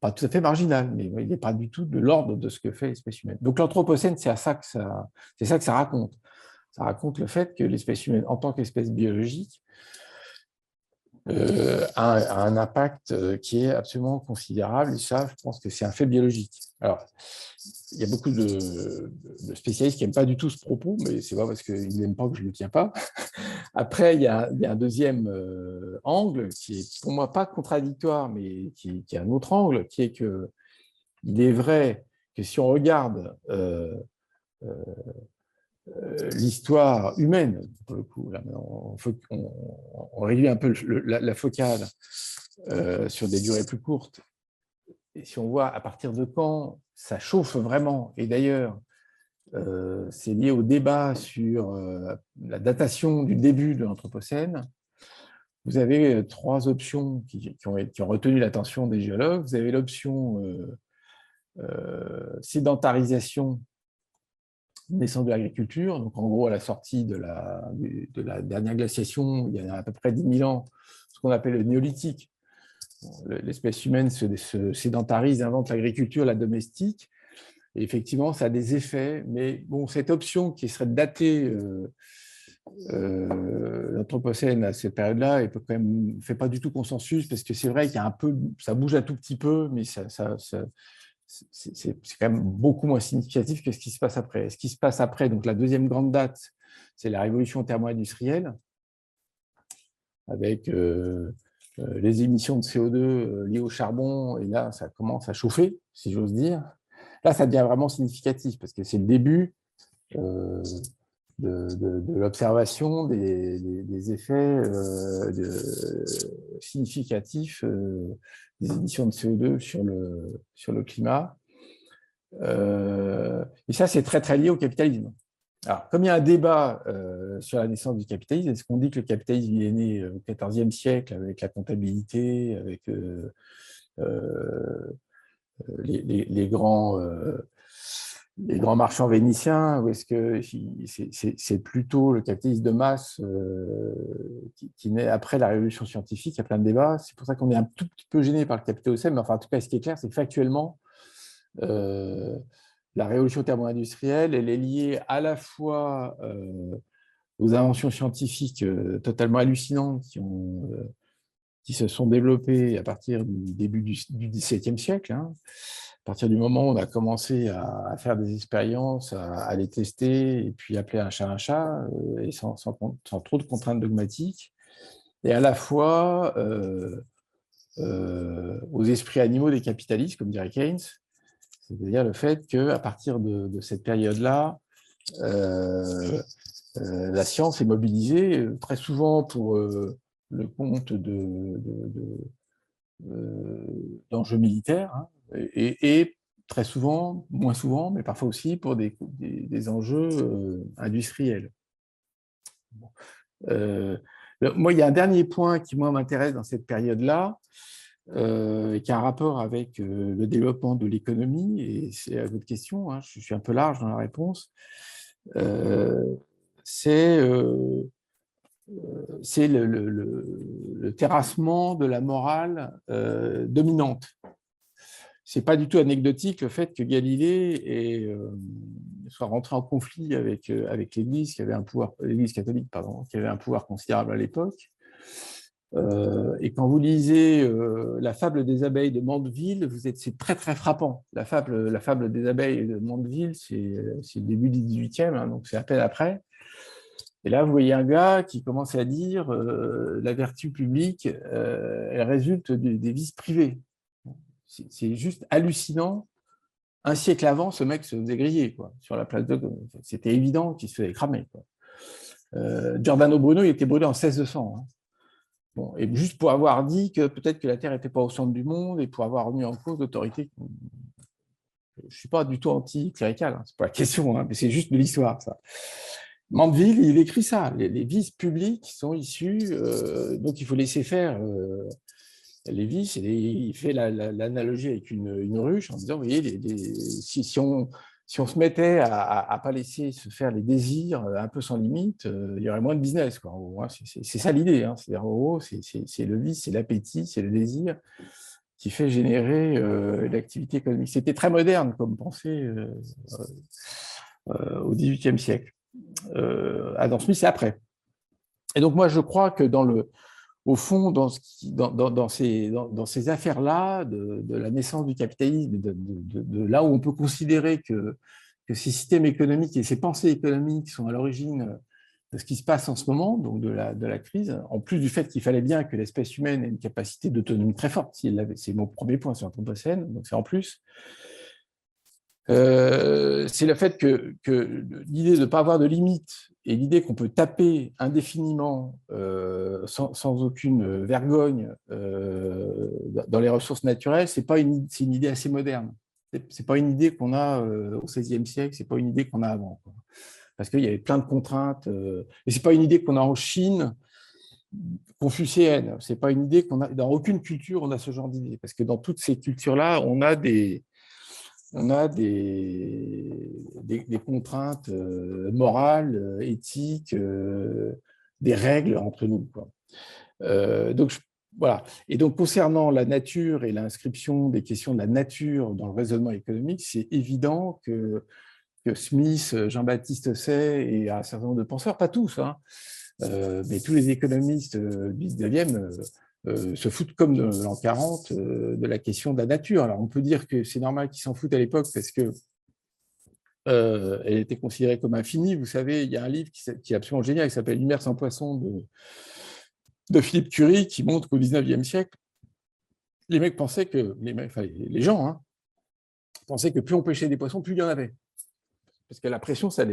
pas tout à fait marginal, mais il n'est pas du tout de l'ordre de ce que fait l'espèce humaine. Donc l'anthropocène, c'est ça que ça raconte. Ça raconte le fait que l'espèce humaine, en tant qu'espèce biologique, a un impact qui est absolument considérable. Et ça, je pense que c'est un fait biologique. Alors, il y a beaucoup de spécialistes qui n'aiment pas du tout ce propos, mais ce n'est pas parce qu'ils n'aiment pas que je ne le tiens pas. Après, il y a un deuxième angle qui est pour moi pas contradictoire, mais qui est un autre angle, qui est qu'il est vrai que si on regarde l'histoire humaine, pour le coup, là, on réduit un peu la focale sur des durées plus courtes. Et si on voit à partir de quand ça chauffe vraiment, et d'ailleurs, c'est lié au débat sur la datation du début de l'Anthropocène, vous avez trois options qui ont retenu l'attention des géologues. Vous avez l'option sédentarisation naissance de l'agriculture. Donc, en gros, à la sortie de la dernière glaciation, il y a à peu près 10 000 ans, ce qu'on appelle le néolithique. L'espèce humaine se sédentarise, invente l'agriculture, la domestique. Et effectivement, ça a des effets. Mais bon, cette option qui serait de dater l'Anthropocène à cette période-là, ne fait pas du tout consensus, parce que c'est vrai qu'il y a un peu, ça bouge un tout petit peu, mais c'est quand même beaucoup moins significatif que ce qui se passe après. Ce qui se passe après, donc la deuxième grande date, c'est la révolution thermo-industrielle, avec les émissions de CO2 liées au charbon, et là, ça commence à chauffer, si j'ose dire. Là, ça devient vraiment significatif, parce que c'est le début de l'observation des effets significatifs des émissions de CO2 sur le climat. Et ça, c'est très, très lié au capitalisme. Alors, comme il y a un débat sur la naissance du capitalisme, est-ce qu'on dit que le capitalisme est né au XIVe siècle avec la comptabilité, avec les grands marchands vénitiens, ou est-ce que c'est plutôt le capitalisme de masse qui naît après la révolution scientifique? Il y a plein de débats. C'est pour ça qu'on est un tout petit peu gêné par le capitalisme, mais enfin, en tout cas, ce qui est clair, c'est que factuellement, la révolution thermo-industrielle, elle est liée à la fois aux inventions scientifiques totalement hallucinantes qui se sont développées à partir du début du XVIIe siècle. Hein. À partir du moment où on a commencé à faire des expériences, à les tester, et puis appeler un chat, et sans trop de contraintes dogmatiques, et à la fois aux esprits animaux des capitalistes, comme dirait Keynes, c'est-à-dire le fait qu'à partir de cette période-là, la science est mobilisée très souvent pour le compte d'enjeux militaires, hein, et très souvent, moins souvent, mais parfois aussi pour des enjeux industriels. Bon. Moi, il y a un dernier point qui, moi, m'intéresse dans cette période-là, qui a un rapport avec le développement de l'économie, et c'est à votre question, hein, je suis un peu large dans la réponse, c'est le terrassement de la morale dominante. Ce n'est pas du tout anecdotique le fait que Galilée soit rentré en conflit avec l'Église, qui avait un pouvoir, l'Église catholique, pardon, qui avait un pouvoir considérable à l'époque. Et quand vous lisez la fable des abeilles de Mandeville, c'est très très frappant. La fable des abeilles de Mandeville, c'est le début du XVIIIe, hein, donc c'est à peine après. Et là, vous voyez un gars qui commence à dire la vertu publique, elle résulte des vices privés. C'est juste hallucinant. Un siècle avant, ce mec se faisait griller quoi, sur la place de Gaulle. C'était évident qu'il se faisait cramer. Quoi. Giordano Bruno, il était brûlé en 1600. Hein. Bon, et juste pour avoir dit que peut-être que la Terre n'était pas au centre du monde et pour avoir remis en cause l'autorité. Je ne suis pas du tout anti-clérical, hein, c'est pas la question, hein, mais c'est juste de l'histoire, ça. Mandeville, il écrit ça. Les vices publics sont issus, donc il faut laisser faire les vices. Il fait l'analogie avec une ruche en disant, vous voyez, si on se mettait à ne pas laisser se faire les désirs un peu sans limite, il y aurait moins de business. Quoi. C'est ça l'idée. Hein. C'est-à-dire, en gros, c'est le vice, c'est l'appétit, c'est le désir qui fait générer l'activité économique. C'était très moderne comme pensée au XVIIIe siècle. Adam Smith, c'est après. Et donc, moi, je crois que au fond, dans ces affaires-là, de la naissance du capitalisme, de là où on peut considérer que ces systèmes économiques et ces pensées économiques sont à l'origine de ce qui se passe en ce moment, donc de la crise, en plus du fait qu'il fallait bien que l'espèce humaine ait une capacité d'autonomie très forte, c'est mon premier point sur l'Anthropocène, donc c'est en plus. C'est le fait que l'idée de ne pas avoir de limite et l'idée qu'on peut taper indéfiniment sans aucune vergogne dans les ressources naturelles, c'est une idée assez moderne. C'est pas une idée qu'on a au XVIe siècle, c'est pas une idée qu'on a avant. Quoi. Parce qu'il y avait plein de contraintes. Et c'est pas une idée qu'on a en Chine confucéenne. C'est pas une idée qu'on a dans aucune culture. On a ce genre d'idée parce que dans toutes ces cultures-là, on a des contraintes morales, éthiques, des règles entre nous. Quoi. Donc, voilà. Et donc, concernant la nature et l'inscription des questions de la nature dans le raisonnement économique, c'est évident que Smith, Jean-Baptiste Say et un certain nombre de penseurs, pas tous, hein, mais tous les économistes du 19e se foutent comme de l'an 40 de la question de la nature. Alors on peut dire que c'est normal qu'ils s'en foutent à l'époque parce que elle était considérée comme infinie. Vous savez, il y a un livre qui est absolument génial qui s'appelle Lumière sans poisson de Philippe Curie qui montre qu'au 19e siècle, les mecs pensaient que, les gens pensaient que plus on pêchait des poissons, plus il y en avait. Parce que la pression, ça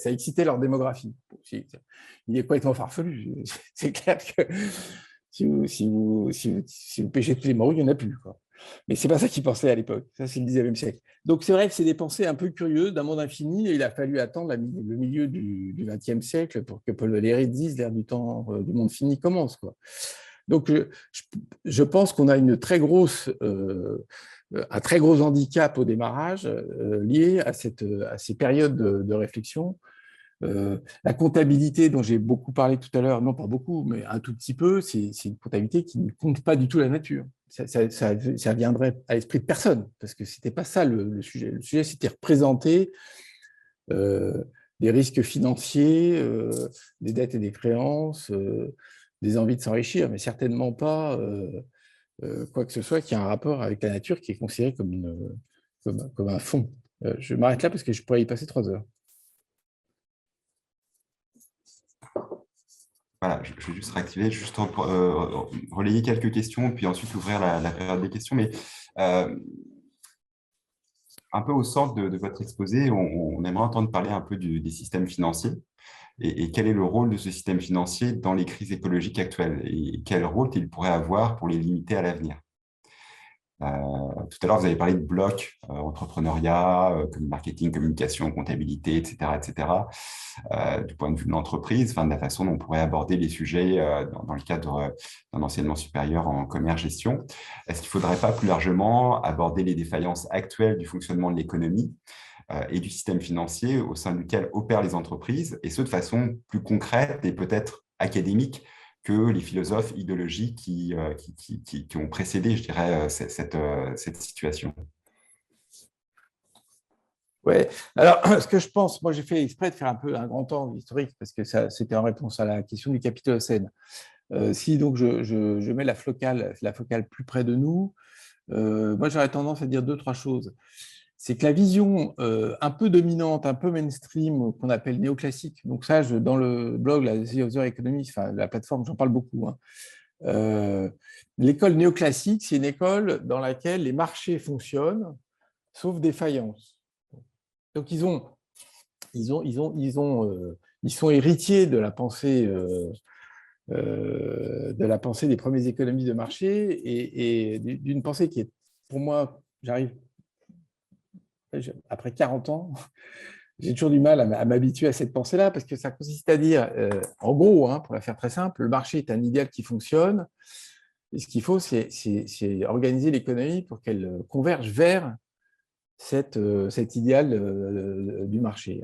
excitait leur démographie. Il est complètement farfelu. C'est clair que si vous pêchez tous les morues, il n'y en a plus, quoi. Mais ce n'est pas ça qu'ils pensaient à l'époque. Ça, c'est le 19e siècle. Donc, c'est vrai que c'est des pensées un peu curieuses d'un monde infini. Et il a fallu attendre le milieu du 20e siècle pour que Paul Valéry dise l'ère du temps du monde fini commence, quoi. Donc, je pense qu'on a un très gros handicap au démarrage lié à ces périodes de réflexion. La comptabilité dont j'ai beaucoup parlé tout à l'heure, non pas beaucoup, mais un tout petit peu, c'est une comptabilité qui ne compte pas du tout la nature. Ça viendrait à l'esprit de personne, parce que ce n'était pas ça le sujet. Le sujet, c'était représenter des risques financiers, des dettes et des créances, des envies de s'enrichir, mais certainement pas quoi que ce soit qui a un rapport avec la nature qui est considéré comme un fond. Je m'arrête là parce que je pourrais y passer 3 heures. Voilà, je vais juste réactiver, juste relayer quelques questions, puis ensuite ouvrir la période des questions. Mais un peu au centre de votre exposé, on aimerait entendre parler un peu des systèmes financiers et quel est le rôle de ce système financier dans les crises écologiques actuelles et quel rôle il pourrait avoir pour les limiter à l'avenir. Tout à l'heure, vous avez parlé de blocs, entrepreneuriat, marketing, communication, comptabilité, etc., etc. Du point de vue de l'entreprise, de la façon dont on pourrait aborder les sujets dans le cadre d'un enseignement supérieur en commerce-gestion. Est-ce qu'il ne faudrait pas plus largement aborder les défaillances actuelles du fonctionnement de l'économie et du système financier au sein duquel opèrent les entreprises, et ce de façon plus concrète et peut-être académique que les philosophes idéologiques qui ont précédé, je dirais, cette situation? Ouais. Alors, ce que je pense, moi j'ai fait exprès de faire un peu un grand temps historique parce que c'était en réponse à la question du Capitolocène. Si donc je mets la focale plus près de nous, moi j'aurais tendance à dire 2-3 choses. C'est que la vision un peu dominante, un peu mainstream, qu'on appelle néoclassique, donc ça, dans le blog, la The Other Economy, la plateforme, j'en parle beaucoup. L'école néoclassique, c'est une école dans laquelle les marchés fonctionnent, sauf défaillance. Donc, ils sont héritiers de la pensée des premiers économistes de marché et d'une pensée qui est, pour moi, après 40 ans, j'ai toujours du mal à m'habituer à cette pensée-là parce que ça consiste à dire, en gros, pour la faire très simple, le marché est un idéal qui fonctionne et ce qu'il faut, c'est organiser l'économie pour qu'elle converge vers cet idéal du marché.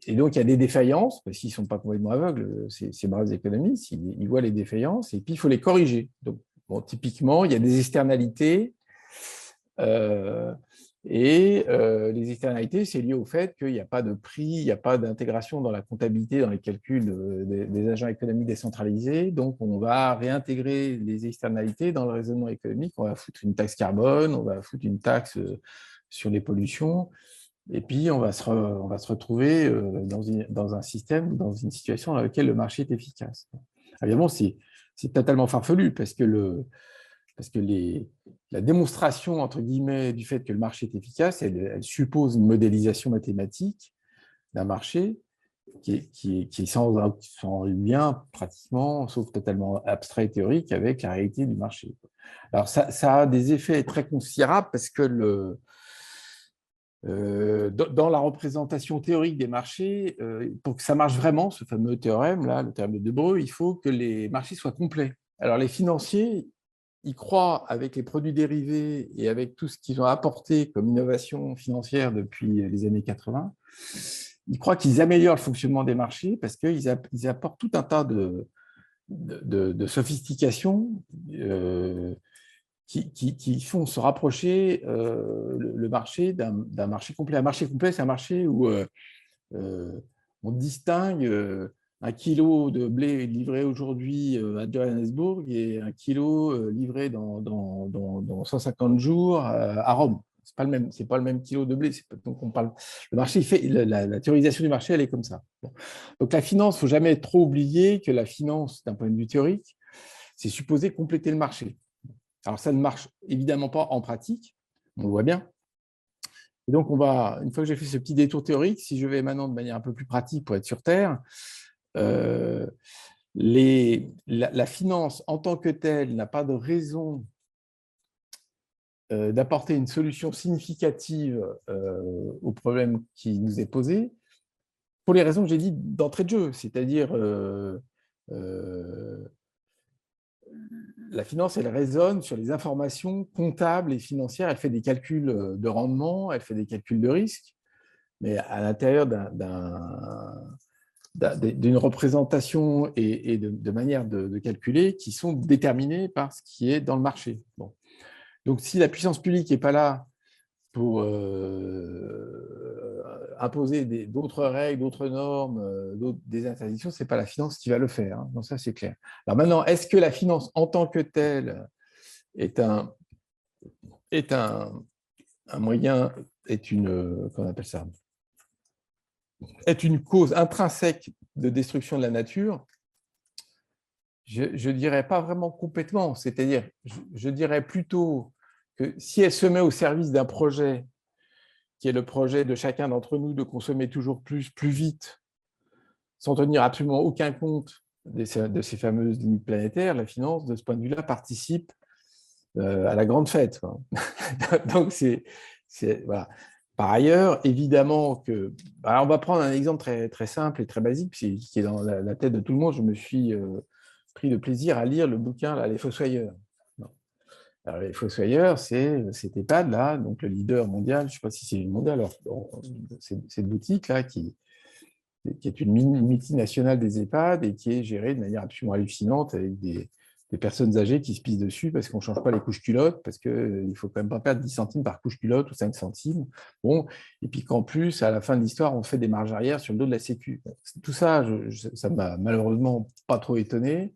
Et donc, il y a des défaillances, parce qu'ils ne sont pas complètement aveugles, ces braves économistes, ils voient les défaillances, et puis il faut les corriger. Donc, typiquement, il y a des externalités, les externalités, c'est lié au fait qu'il n'y a pas de prix, il n'y a pas d'intégration dans la comptabilité, dans les calculs des agents économiques décentralisés. Donc, on va réintégrer les externalités dans le raisonnement économique. On va foutre une taxe carbone, on va foutre une taxe sur les pollutions. Et puis, on va se retrouver dans un système, dans une situation dans laquelle le marché est efficace. Évidemment, c'est totalement farfelu parce que la démonstration, entre guillemets, du fait que le marché est efficace, elle suppose une modélisation mathématique d'un marché qui est sans lien pratiquement, sauf totalement abstrait et théorique, avec la réalité du marché. Alors, ça a des effets très considérables parce que dans la représentation théorique des marchés, pour que ça marche vraiment, ce fameux théorème, là, le théorème de De Broglie, il faut que les marchés soient complets. Alors, les financiers, ils croient, avec les produits dérivés et avec tout ce qu'ils ont apporté comme innovation financière depuis les années 80, ils croient qu'ils améliorent le fonctionnement des marchés parce qu'ils apportent tout un tas de sophistications qui font se rapprocher le marché d'un marché complet. Un marché complet, c'est un marché où on distingue un kilo de blé livré aujourd'hui à Johannesburg et un kilo livré dans 150 jours à Rome. C'est pas le même kilo de blé. Donc on parle, le marché, la théorisation du marché, elle est comme ça. Bon. Donc la finance, il ne faut jamais trop oublier que la finance, d'un point de vue théorique, c'est supposé compléter le marché. Alors ça ne marche évidemment pas en pratique, on le voit bien. Et donc, une fois que j'ai fait ce petit détour théorique, si je vais maintenant de manière un peu plus pratique pour être sur Terre, la finance en tant que telle n'a pas de raison d'apporter une solution significative au problème qui nous est posé, pour les raisons que j'ai dit d'entrée de jeu, c'est-à-dire la finance, elle raisonne sur les informations comptables et financières, elle fait des calculs de rendement, elle fait des calculs de risque, mais à l'intérieur d'une représentation et de manière de calculer qui sont déterminées par ce qui est dans le marché. Bon. Donc, si la puissance publique n'est pas là pour imposer d'autres règles, d'autres normes, des interdictions, ce n'est pas la finance qui va le faire. Hein. Donc, ça, c'est clair. Alors maintenant, est-ce que la finance en tant que telle est un moyen, qu'on appelle ça, est une cause intrinsèque de destruction de la nature? Je ne dirais pas vraiment complètement. C'est-à-dire, je dirais plutôt que si elle se met au service d'un projet qui est le projet de chacun d'entre nous de consommer toujours plus, plus vite, sans tenir absolument aucun compte de ces fameuses limites planétaires, la finance, de ce point de vue-là, participe à la grande fête. Donc, voilà. Par ailleurs, évidemment que… Alors on va prendre un exemple très, très simple et très basique, qui est dans la tête de tout le monde. Je me suis pris de plaisir à lire le bouquin là, Les Fossoyeurs. Alors, les Fossoyeurs, c'est cet EHPAD-là, donc le leader mondial, je ne sais pas si c'est mondial, alors, cette boutique-là qui est une multinationale des EHPAD et qui est gérée de manière absolument hallucinante avec des personnes âgées qui se pissent dessus parce qu'on ne change pas les couches culottes, parce qu'il ne faut quand même pas perdre 10 centimes par couche culotte ou 5 centimes. Bon, et puis qu'en plus, à la fin de l'histoire, on fait des marges arrière sur le dos de la Sécu. Tout ça, ça ne m'a malheureusement pas trop étonné.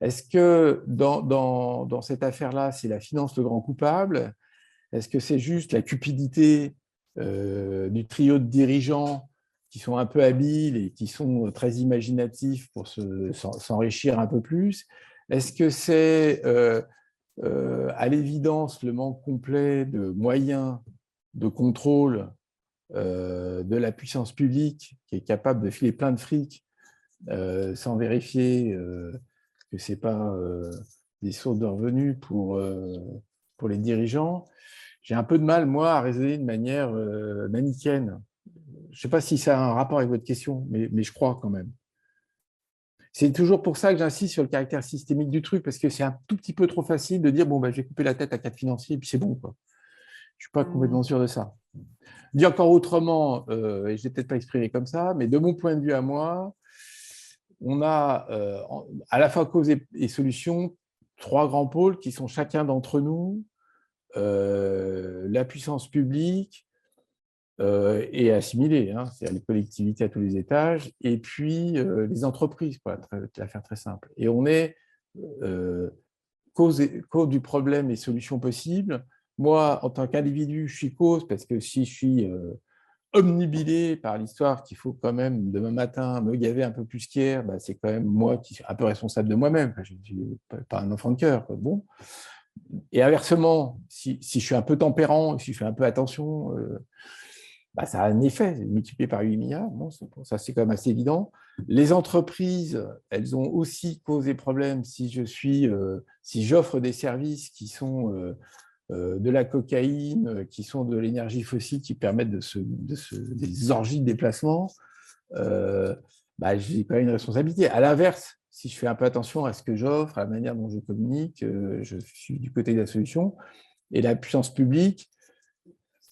Est-ce que dans cette affaire-là, c'est la finance le grand coupable? Est-ce que c'est juste la cupidité du trio de dirigeants qui sont un peu habiles et qui sont très imaginatifs pour s'enrichir un peu plus? Est-ce que c'est à l'évidence le manque complet de moyens de contrôle de la puissance publique qui est capable de filer plein de fric sans vérifier que ce n'est pas des sources de revenus pour les dirigeants? J'ai un peu de mal, moi, à raisonner de manière manichéenne. Je ne sais pas si ça a un rapport avec votre question, mais je crois quand même. C'est toujours pour ça que j'insiste sur le caractère systémique du truc, parce que c'est un tout petit peu trop facile de dire, bon, je vais couper la tête à 4 financiers, et puis c'est bon, quoi. Je ne suis pas complètement sûr de ça. Dit encore autrement, et je ne l'ai peut-être pas exprimé comme ça, mais de mon point de vue à moi, on a à la fois cause et solution 3 grands pôles qui sont chacun d'entre nous, la puissance publique et assimilée, hein, c'est-à-dire les collectivités à tous les étages, et puis les entreprises, pour la faire très simple. Et on est cause du problème et solution possible. Moi, en tant qu'individu, je suis cause parce que si je suis omnibilé par l'histoire qu'il faut quand même, demain matin, me gaver un peu plus qu'hier, c'est quand même moi qui suis un peu responsable de moi-même. Je ne suis pas un enfant de cœur. Bon. Et inversement, si je suis un peu tempérant, si je fais un peu attention, ça a un effet multiplié par 8 milliards. Bon, ça, c'est quand même assez évident. Les entreprises, elles ont aussi causé problème si j'offre des services qui sont de la cocaïne, qui sont de l'énergie fossile, qui permettent des orgies de déplacement. J'ai quand même une responsabilité. À l'inverse, si je fais un peu attention à ce que j'offre, à la manière dont je communique, je suis du côté de la solution. Et la puissance publique,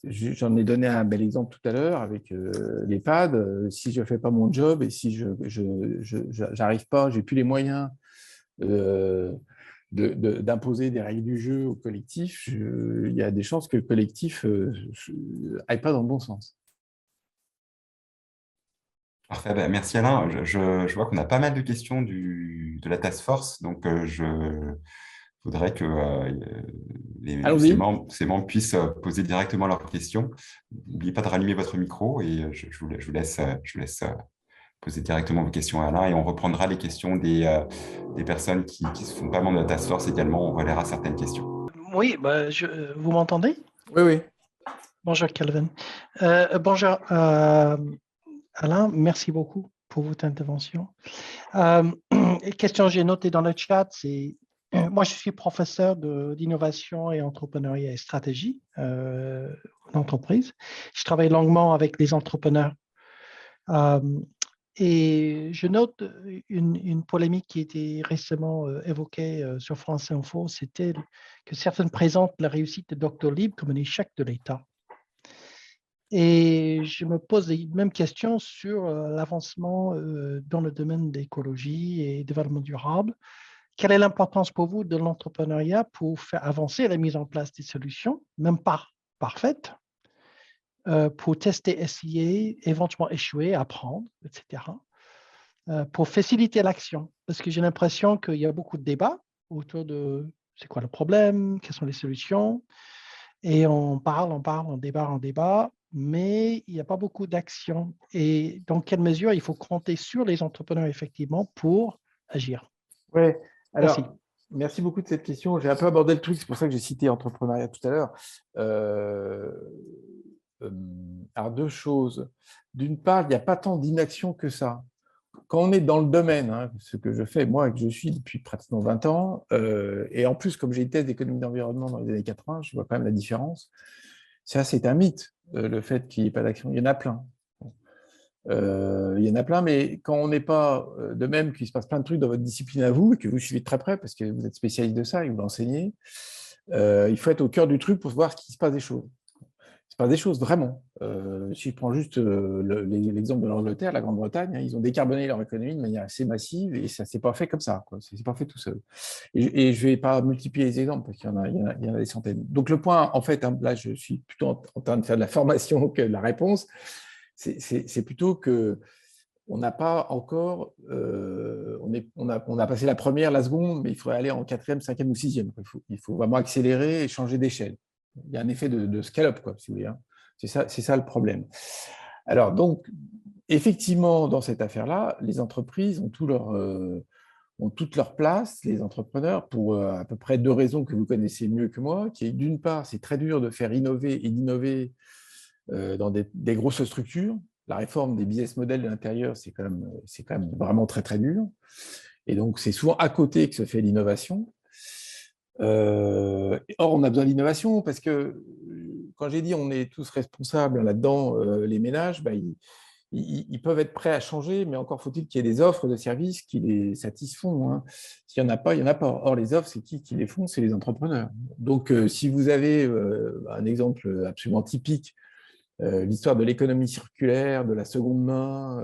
j'en ai donné un bel exemple tout à l'heure avec l'EHPAD. Si je ne fais pas mon job et si je n'arrive pas, je n'ai plus les moyens d'imposer des règles du jeu au collectif, il y a des chances que le collectif n'aille pas dans le bon sens. Parfait, ben, merci Alain. Je vois qu'on a pas mal de questions de la task force, donc je voudrais que Allons-y. ces membres puissent poser directement leurs questions. N'oubliez pas de rallumer votre micro et je vous laisse poser directement vos questions à Alain et on reprendra les questions des personnes qui se font pas membres de la task force également. On relaiera certaines questions. Oui, vous m'entendez? Oui, oui. Bonjour Calvin. Bonjour Alain, merci beaucoup pour votre intervention. Question j'ai notée dans le chat, c'est moi je suis professeur d'innovation et entrepreneuriat et stratégie en entreprise. Je travaille longuement avec les entrepreneurs. Et je note une polémique qui a été récemment évoquée sur France Info, c'était que certaines présentent la réussite de Doctolib comme un échec de l'État. Et je me pose les mêmes questions sur l'avancement dans le domaine d'écologie et développement durable. Quelle est l'importance pour vous de l'entrepreneuriat pour faire avancer la mise en place des solutions, même pas parfaites, pour tester, essayer, éventuellement échouer, apprendre, etc., pour faciliter l'action? Parce que j'ai l'impression qu'il y a beaucoup de débats autour de c'est quoi le problème, quelles sont les solutions, et on parle, on débat, mais il n'y a pas beaucoup d'action. Et dans quelle mesure il faut compter sur les entrepreneurs, effectivement, pour agir? Oui, Merci. alors, merci beaucoup de cette question. J'ai un peu abordé le truc, c'est pour ça que j'ai cité entrepreneuriat tout à l'heure. Euh, alors, deux choses. D'une part, il n'y a pas tant d'inaction que ça. Quand on est dans le domaine, hein, ce que je fais, moi, et que je suis depuis pratiquement 20 ans, et en plus, comme j'ai une thèse d'économie d'environnement dans les années 80, je vois quand même la différence. Ça, c'est un mythe, le fait qu'il n'y ait pas d'action. Il y en a plein. Il y en a plein, mais quand on n'est pas de même qu'il se passe plein de trucs dans votre discipline à vous et que vous suivez de très près parce que vous êtes spécialiste de ça et vous l'enseignez, il faut être au cœur du truc pour voir qu'il se passe des choses. Il se passe des choses, vraiment. Si je prends juste l'exemple de l'Angleterre, la Grande-Bretagne, hein, ils ont décarboné leur économie de manière assez massive et ça ne s'est pas fait comme ça. Ça ne s'est pas fait tout seul. Et je ne vais pas multiplier les exemples parce qu'il y en a des centaines. Donc le point, en fait, hein, là, je suis plutôt en train de faire de la formation que de la réponse. C'est plutôt que on n'a pas encore, on a passé la première, la seconde, mais il faudrait aller en quatrième, cinquième ou sixième. Il faut vraiment accélérer et changer d'échelle. Il y a un effet de scale-up, quoi, si vous voulez. Hein. C'est ça le problème. Alors, donc, effectivement, dans cette affaire-là, les entreprises ont toute leur place, les entrepreneurs, pour à peu près deux raisons que vous connaissez mieux que moi, qui est d'une part, c'est très dur de faire innover et d'innover dans des grosses structures. La réforme des business models de l'intérieur, c'est quand même vraiment très, très dur. Et donc, c'est souvent à côté que se fait l'innovation. Or, on a besoin d'innovation parce que quand j'ai dit on est tous responsables là-dedans, les ménages, ils peuvent être prêts à changer, mais encore faut-il qu'il y ait des offres de services qui les satisfont. Hein. S'il n'y en a pas, il n'y en a pas. Or, les offres, c'est qui les font? C'est les entrepreneurs. Donc, si vous avez un exemple absolument typique, l'histoire de l'économie circulaire, de la seconde main,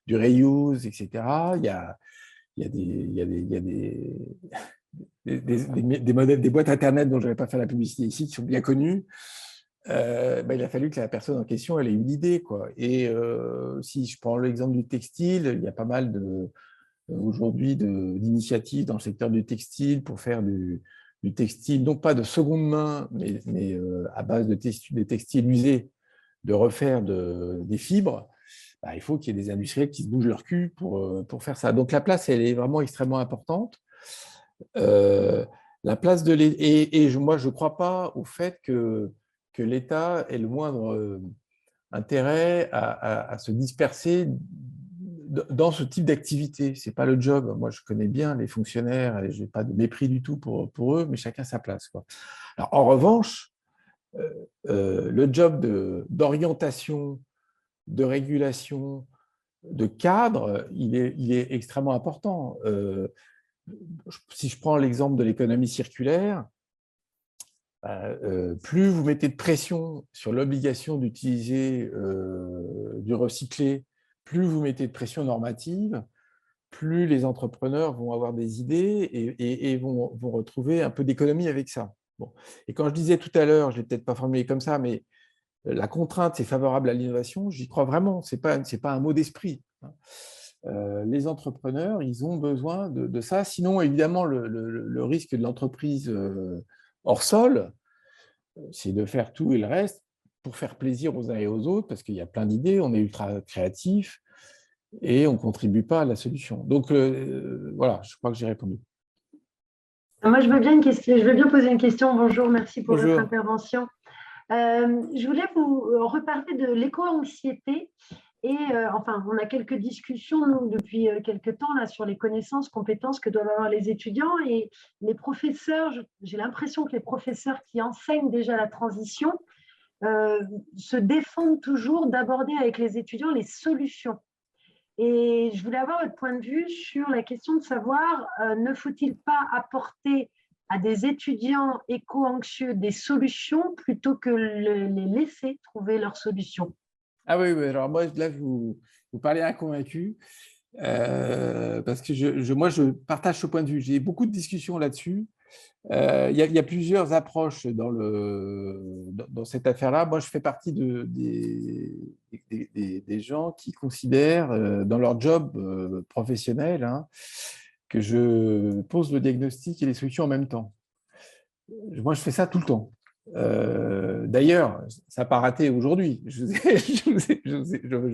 du reuse, etc., il y a des modèles, des boîtes Internet dont je ne vais pas faire la publicité ici, qui sont bien connues. Il a fallu que la personne en question elle ait eu l'idée, quoi. Et si je prends l'exemple du textile, il y a pas mal aujourd'hui d'initiatives dans le secteur du textile pour faire du textile, non pas de seconde main, mais à base des textiles usés, de refaire des fibres. Il faut qu'il y ait des industriels qui se bougent leur cul pour faire ça. Donc la place, elle est vraiment extrêmement importante. La place de moi, je ne crois pas au fait que l'État ait le moindre intérêt à se disperser dans ce type d'activité. Ce n'est pas le job. Moi, je connais bien les fonctionnaires et je n'ai pas de mépris du tout pour eux, mais chacun sa place, quoi. Alors, en revanche, le job d'orientation, de régulation, de cadre, il est extrêmement important. Si je prends l'exemple de l'économie circulaire, plus vous mettez de pression sur l'obligation d'utiliser du recyclé, plus vous mettez de pression normative, plus les entrepreneurs vont avoir des idées et vont retrouver un peu d'économie avec ça. Bon. Et quand je disais tout à l'heure, je ne l'ai peut-être pas formulé comme ça, mais la contrainte, c'est favorable à l'innovation, j'y crois vraiment, ce n'est pas un mot d'esprit. Les entrepreneurs, ils ont besoin de ça. Sinon, évidemment, le risque de l'entreprise hors sol, c'est de faire tout et le reste pour faire plaisir aux uns et aux autres, parce qu'il y a plein d'idées, on est ultra créatif et on ne contribue pas à la solution. Donc, voilà, je crois que j'ai répondu. Moi, je veux bien poser une question. Bonjour, merci pour votre Bonjour. intervention. Je voulais vous reparler de l'éco-anxiété. Et enfin, on a quelques discussions, nous, depuis quelques temps, là, sur les connaissances, compétences que doivent avoir les étudiants. Et les professeurs, j'ai l'impression que les professeurs qui enseignent déjà la transition se défendent toujours d'aborder avec les étudiants les solutions. Et je voulais avoir votre point de vue sur la question de savoir, ne faut-il pas apporter à des étudiants éco-anxieux des solutions plutôt que les laisser trouver leurs solutions? Ah oui, oui, alors moi, là, vous parlez inconvaincu, parce que moi, je partage ce point de vue. J'ai beaucoup de discussions là-dessus. Il y a plusieurs approches dans cette affaire-là. Moi, je fais partie des gens qui considèrent, dans leur job professionnel, hein, que je pose le diagnostic et les solutions en même temps. Moi, je fais ça tout le temps. D'ailleurs, ça n'a pas raté aujourd'hui. Je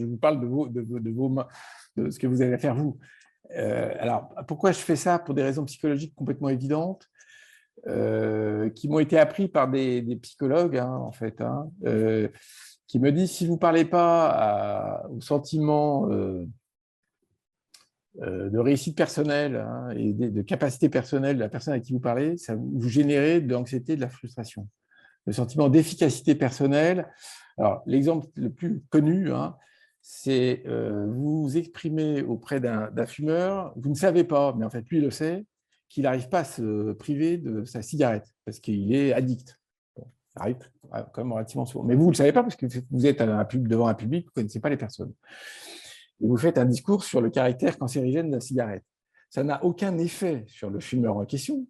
vous parle de ce que vous allez faire vous. Alors, pourquoi je fais ça? Pour des raisons psychologiques complètement évidentes, qui m'ont été appris par des psychologues, hein, en fait, hein, qui me disent, si vous ne parlez pas au sentiment de réussite personnelle, hein, et de capacité personnelle de la personne à qui vous parlez, ça vous génère de l'anxiété et de la frustration. Le sentiment d'efficacité personnelle. Alors, l'exemple le plus connu, hein, c'est vous vous exprimez auprès d'un fumeur, vous ne savez pas, mais en fait, lui, il le sait, qu'il n'arrive pas à se priver de sa cigarette parce qu'il est addict. Bon, ça arrive quand même relativement souvent. Mais vous ne le savez pas parce que vous êtes devant un public, vous ne connaissez pas les personnes. Et vous faites un discours sur le caractère cancérigène de la cigarette. Ça n'a aucun effet sur le fumeur en question,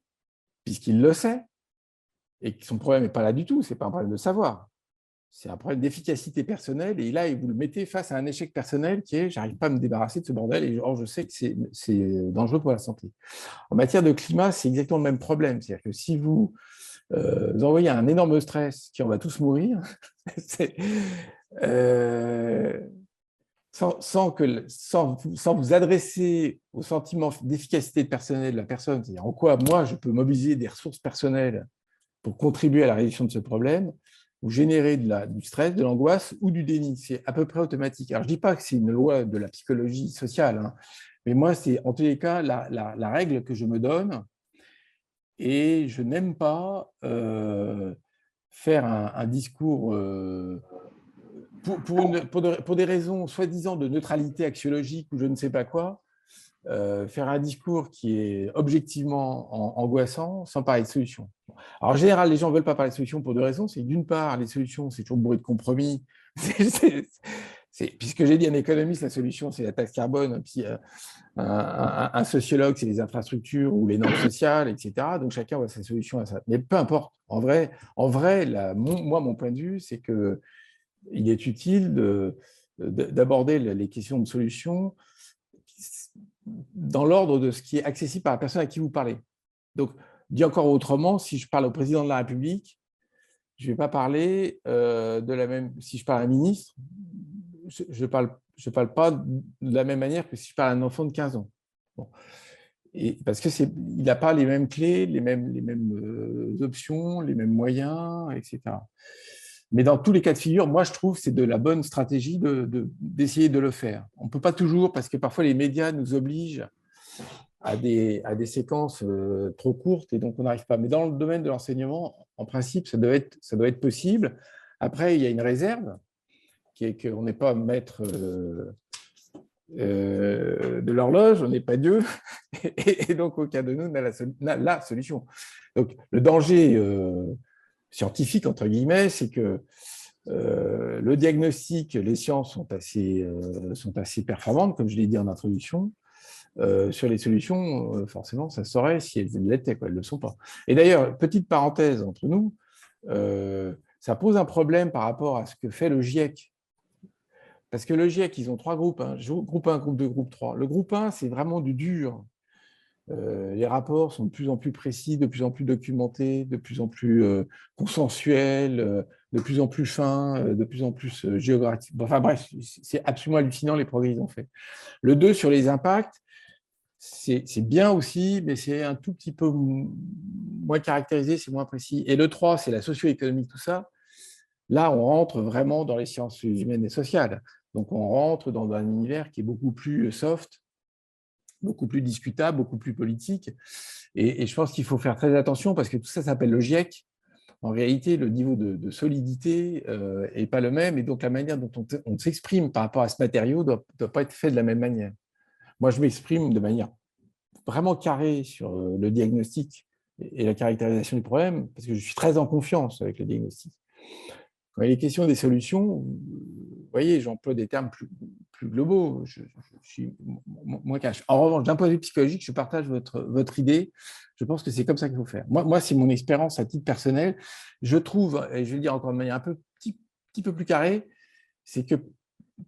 puisqu'il le sait, et que son problème n'est pas là du tout, ce n'est pas un problème de savoir. C'est un problème d'efficacité personnelle, et là, vous le mettez face à un échec personnel qui est « j'arrive pas à me débarrasser de ce bordel, et je sais que c'est dangereux pour la santé ». En matière de climat, c'est exactement le même problème. C'est-à-dire que si vous envoyez un énorme stress, qui on va tous mourir, sans vous adresser au sentiment d'efficacité personnelle de la personne, c'est-à-dire en quoi moi je peux mobiliser des ressources personnelles pour contribuer à la résolution de ce problème, vous générez du stress, de l'angoisse ou du déni. C'est à peu près automatique. Alors, je ne dis pas que c'est une loi de la psychologie sociale, hein, mais moi, c'est en tous les cas la règle que je me donne, et je n'aime pas faire un discours pour des raisons soi-disant de neutralité axiologique ou je ne sais pas quoi, faire un discours qui est objectivement angoissant sans parler de solutions. Alors, en général, les gens ne veulent pas parler de solutions pour deux raisons. C'est d'une part, les solutions, c'est toujours bourré de compromis. Puisque j'ai dit un économiste, la solution, c'est la taxe carbone, puis un sociologue, c'est les infrastructures ou les normes sociales, etc. Donc, chacun voit sa solution à ça. Mais peu importe. En vrai, moi, mon point de vue, c'est qu'il est utile d'aborder les questions de solutions dans l'ordre de ce qui est accessible par la personne à qui vous parlez. Donc, dit encore autrement, si je parle au président de la République, je ne vais pas parler de la même… Si je parle à un ministre, je ne parle pas de la même manière que si je parle à un enfant de 15 ans. Bon. Et parce qu'il n'a pas les mêmes clés, les mêmes options, les mêmes moyens, etc. Mais dans tous les cas de figure, moi, je trouve que c'est de la bonne stratégie d'essayer de le faire. On ne peut pas toujours, parce que parfois les médias nous obligent à des séquences trop courtes et donc on n'arrive pas. Mais dans le domaine de l'enseignement, en principe, ça doit être possible. Après, il y a une réserve qui est qu'on n'est pas maître de l'horloge, on n'est pas Dieu, et donc aucun de nous n'a la solution. Donc le danger scientifique, entre guillemets, c'est que le diagnostic, les sciences sont assez performantes, comme je l'ai dit en introduction. Sur les solutions, forcément, ça se saurait si elles l'étaient, elles ne le sont pas. Et d'ailleurs, petite parenthèse entre nous, ça ça pose un problème par rapport à ce que fait le GIEC. Parce que le GIEC, ils ont 3 groupes, hein, groupe 1, groupe 2, groupe 3. Le groupe 1, c'est vraiment du dur. Les rapports sont de plus en plus précis, de plus en plus documentés, de plus en plus consensuels, de plus en plus fins, de plus en plus géographiques. Enfin bref, c'est absolument hallucinant les progrès qu'ils ont fait. Le 2 sur les impacts, c'est bien aussi, mais c'est un tout petit peu moins caractérisé, c'est moins précis. Et le 3, c'est la socio-économique, tout ça. Là, on rentre vraiment dans les sciences humaines et sociales. Donc, on rentre dans un univers qui est beaucoup plus soft, beaucoup plus discutable, beaucoup plus politique. Et je pense qu'il faut faire très attention parce que tout ça s'appelle le GIEC. En réalité, le niveau de solidité n'est pas le même. Et donc, la manière dont on s'exprime par rapport à ce matériau ne doit pas être fait de la même manière. Moi, je m'exprime de manière vraiment carrée sur le diagnostic et la caractérisation du problème parce que je suis très en confiance avec le diagnostic. Quand il est question des solutions, vous voyez, j'emploie des termes plus globaux. Je suis moins cash. En revanche, d'un point de vue psychologique, je partage votre idée. Je pense que c'est comme ça qu'il faut faire. Moi, c'est mon expérience à titre personnel. Je trouve, et je vais le dire encore de manière un petit peu plus carrée, c'est que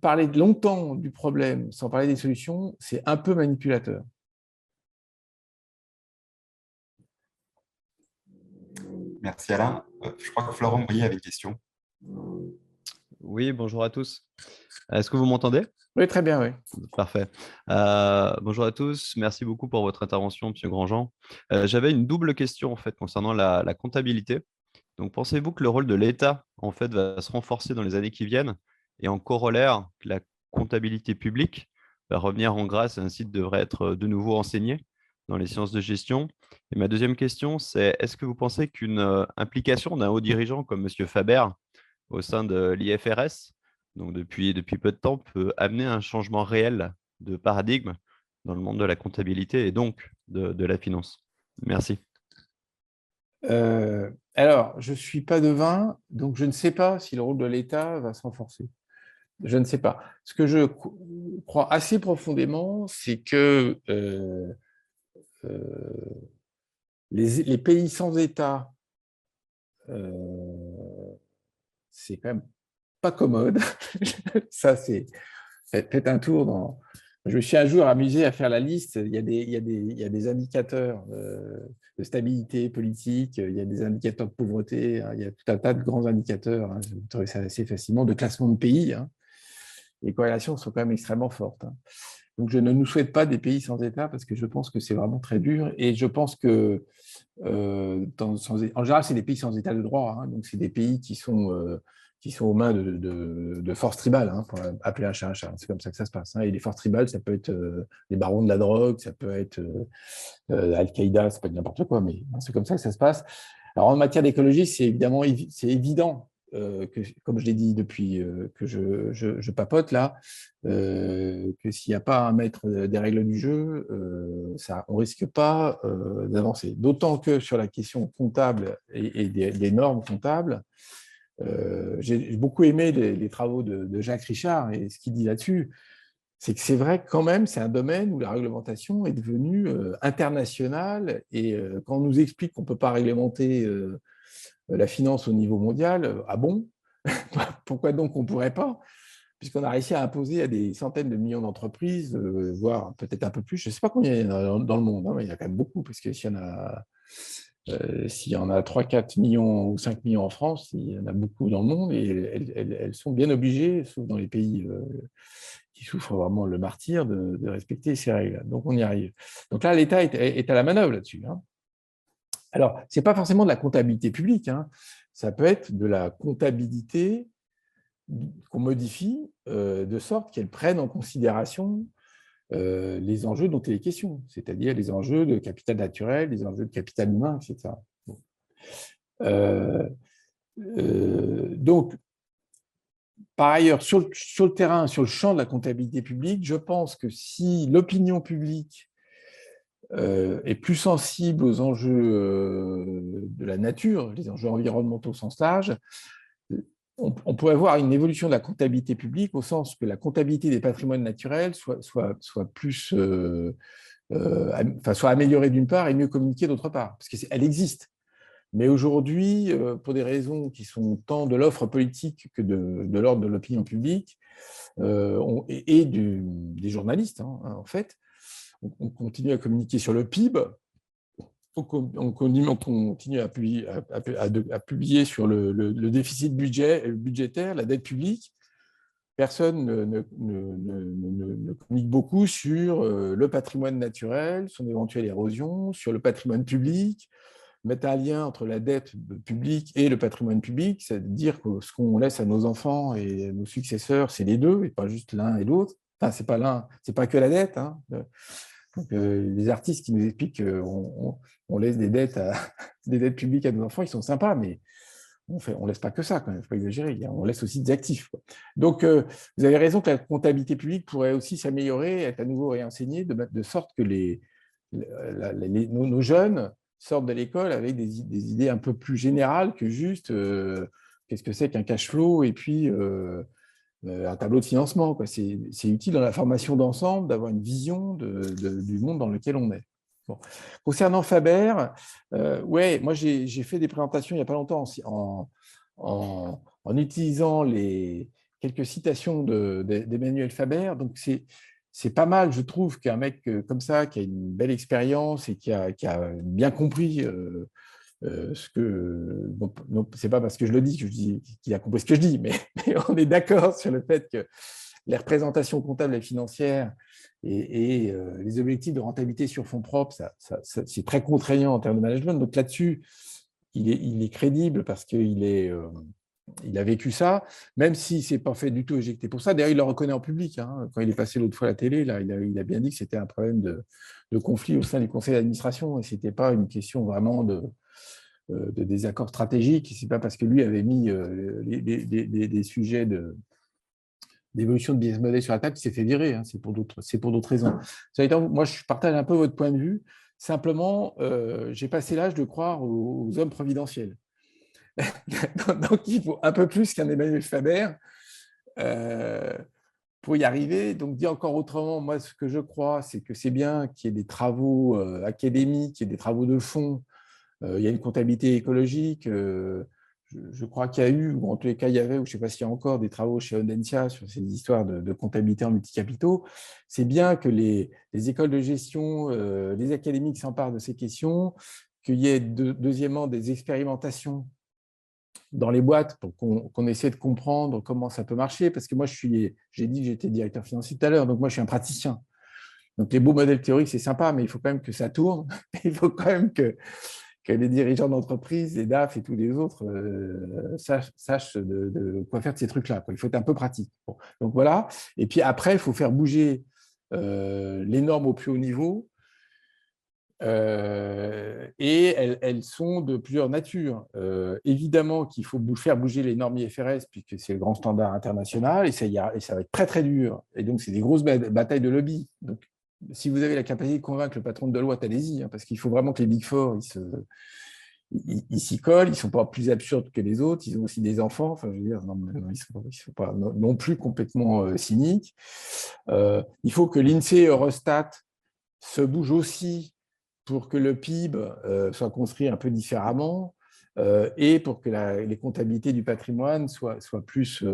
parler longtemps du problème sans parler des solutions, c'est un peu manipulateur. Merci Alain. Je crois que Florent Brillet avait une question. Oui, bonjour à tous. Est-ce que vous m'entendez? Oui, très bien, oui. Parfait. Bonjour à tous. Merci beaucoup pour votre intervention, M. Grandjean. J'avais une double question en fait concernant la comptabilité. Donc, pensez-vous que le rôle de l'État en fait va se renforcer dans les années qui viennent et en corollaire, que la comptabilité publique va revenir en grâce et ainsi devrait être de nouveau enseignée dans les sciences de gestion? Et ma deuxième question, c'est est-ce que vous pensez qu'une implication d'un haut dirigeant comme M. Faber au sein de l'IFRS, donc depuis peu de temps, peut amener un changement réel de paradigme dans le monde de la comptabilité et donc de la finance? Merci. Alors, je ne suis pas devin, donc je ne sais pas si le rôle de l'État va se renforcer. Je ne sais pas. Ce que je crois assez profondément, c'est que les pays sans État, c'est quand même pas commode. Ça, c'est... Faites un tour dans... Je me suis un jour amusé à faire la liste. Il y a des indicateurs de stabilité politique, il y a des indicateurs de pauvreté, il y a tout un tas de grands indicateurs. Vous trouvez ça assez facilement, de classement de pays. Les corrélations sont quand même extrêmement fortes. Donc, je ne nous souhaite pas des pays sans État parce que je pense que c'est vraiment très dur. Et je pense que, en général, c'est des pays sans État de droit. Donc, c'est des pays qui sont aux mains de forces tribales, pour appeler un chat un chat. C'est comme ça que ça se passe. Et les forces tribales, ça peut être les barons de la drogue, ça peut être Al-Qaïda, ça peut être n'importe quoi, mais c'est comme ça que ça se passe. Alors, en matière d'écologie, c'est évident que, comme je l'ai dit depuis que je papote là, que s'il n'y a pas un maître des règles du jeu, on ne risque pas d'avancer. D'autant que sur la question comptable et des normes comptables, j'ai beaucoup aimé les travaux de Jacques Richard et ce qu'il dit là-dessus, c'est que c'est vrai quand même, c'est un domaine où la réglementation est devenue internationale et quand on nous explique qu'on ne peut pas réglementer la finance au niveau mondial, ah bon? Pourquoi donc on ne pourrait pas? Puisqu'on a réussi à imposer à des centaines de millions d'entreprises, voire peut-être un peu plus, je ne sais pas combien il y en a dans le monde, mais il y a quand même beaucoup, parce que s'il y en a 3-4 millions ou 5 millions en France, il y en a beaucoup dans le monde, et elles sont bien obligées, sauf dans les pays qui souffrent vraiment le martyre, de respecter ces règles. Donc on y arrive. Donc là, l'État est à la manœuvre là-dessus. Alors, ce n'est pas forcément de la comptabilité publique, ça peut être de la comptabilité qu'on modifie de sorte qu'elle prenne en considération les enjeux dont il est question, c'est-à-dire les enjeux de capital naturel, les enjeux de capital humain, etc. Donc, par ailleurs, sur le terrain, sur le champ de la comptabilité publique, je pense que si l'opinion publique est plus sensible aux enjeux de la nature, les enjeux environnementaux au sens large, on pourrait avoir une évolution de la comptabilité publique au sens que la comptabilité des patrimoines naturels soit plus, soit améliorée d'une part et mieux communiquée d'autre part, parce qu'elle existe. Mais aujourd'hui, pour des raisons qui sont tant de l'offre politique que de l'ordre de l'opinion publique et des journalistes, hein, en fait, on continue à communiquer sur le PIB, on continue à publier sur le déficit budgétaire, la dette publique. Personne ne communique beaucoup sur le patrimoine naturel, son éventuelle érosion, sur le patrimoine public, mettre un lien entre la dette publique et le patrimoine public, c'est de dire que ce qu'on laisse à nos enfants et à nos successeurs, c'est les deux, et pas juste l'un et l'autre. Enfin, c'est pas que la dette. Hein. Donc, les artistes qui nous expliquent qu'on laisse des dettes publiques à nos enfants, ils sont sympas, mais on laisse pas que ça, quand même, il ne faut pas exagérer, on laisse aussi des actifs. Quoi. Donc, vous avez raison que la comptabilité publique pourrait aussi s'améliorer, être à nouveau réenseignée, de sorte que nos jeunes sortent de l'école avec des idées un peu plus générales que juste qu'est-ce que c'est qu'un cash flow et puis un tableau de financement. C'est utile dans la formation d'ensemble d'avoir une vision du monde dans lequel on est. Bon. Concernant Faber, ouais, moi j'ai fait des présentations il n'y a pas longtemps en utilisant quelques citations d'Emmanuel Faber. Donc c'est pas mal, je trouve, qu'un mec comme ça, qui a une belle expérience et qui a bien compris ce que. Bon, c'est pas parce que je le dis que je dis qu'il a compris ce que je dis, mais on est d'accord sur le fait que les représentations comptables et financières et les objectifs de rentabilité sur fonds propres, c'est très contraignant en termes de management. Donc là-dessus, il est crédible parce qu'il a vécu ça, même si ce n'est pas fait du tout éjecté pour ça. D'ailleurs, il le reconnaît en public. Hein. Quand il est passé l'autre fois à la télé, là, il a bien dit que c'était un problème de conflit au sein du conseil d'administration et ce n'était pas une question vraiment de désaccord stratégique. Ce n'est pas parce que lui avait mis des sujets d'évolution de business model sur la table qu'il s'est fait virer. Hein. C'est pour d'autres raisons. Moi, je partage un peu votre point de vue. Simplement, j'ai passé l'âge de croire aux hommes providentiels. Donc, il faut un peu plus qu'un Emmanuel Faber pour y arriver. Donc, dit encore autrement, moi, ce que je crois, c'est que c'est bien qu'il y ait des travaux académiques, qu'il y ait des travaux de fond. Il y a une comptabilité écologique. Je crois qu'il y a eu, ou en tous les cas, il y avait, ou je ne sais pas s'il y a encore des travaux chez Audencia sur ces histoires de comptabilité en multicapitaux. C'est bien que les écoles de gestion, les académiques s'emparent de ces questions, qu'il y ait deuxièmement des expérimentations dans les boîtes pour qu'on essaie de comprendre comment ça peut marcher. Parce que moi, j'ai dit que j'étais directeur financier tout à l'heure, donc moi, je suis un praticien. Donc, les beaux modèles théoriques, c'est sympa, mais il faut quand même que ça tourne. Il faut quand même que les dirigeants d'entreprise, les DAF et tous les autres sachent de quoi faire de ces trucs-là. Il faut être un peu pratique. Bon. Donc, voilà. Et puis après, il faut faire bouger les normes au plus haut niveau. Et elles sont de plusieurs natures. Évidemment qu'il faut faire bouger les normes IFRS, puisque c'est le grand standard international, et ça va être très, très dur. Et donc, c'est des grosses batailles de lobby. Donc, si vous avez la capacité de convaincre le patron de Deloitte, allez-y, hein, parce qu'il faut vraiment que les Big Four, ils s'y collent, ils ne sont pas plus absurdes que les autres, ils ont aussi des enfants, enfin, je veux dire, ils ne sont pas non plus complètement cyniques. Il faut que l'INSEE et Eurostat se bougent aussi pour que le PIB soit construit un peu différemment et pour que les comptabilités du patrimoine soient plus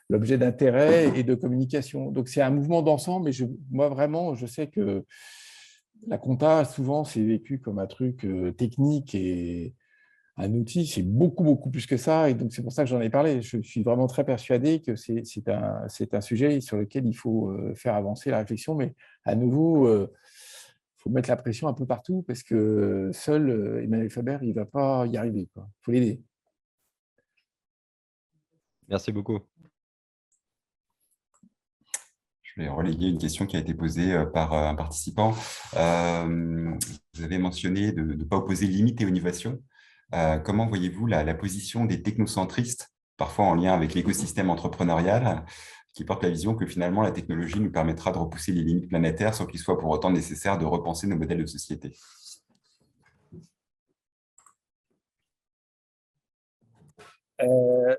l'objet d'intérêt et de communication. Donc, c'est un mouvement d'ensemble, mais moi, vraiment, je sais que la compta, souvent, c'est vécu comme un truc technique et un outil, c'est beaucoup, beaucoup plus que ça. Et donc, c'est pour ça que j'en ai parlé. Je suis vraiment très persuadé que c'est un sujet sur lequel il faut faire avancer la réflexion. Mais à nouveau, faut mettre la pression un peu partout parce que seul Emmanuel Faber, il ne va pas y arriver. Il faut l'aider. Merci beaucoup. Je vais relayer une question qui a été posée par un participant. Vous avez mentionné de ne pas opposer limite et innovation. Comment voyez-vous la position des technocentristes, parfois en lien avec l'écosystème entrepreneurial, qui porte la vision que finalement la technologie nous permettra de repousser les limites planétaires sans qu'il soit pour autant nécessaire de repenser nos modèles de société?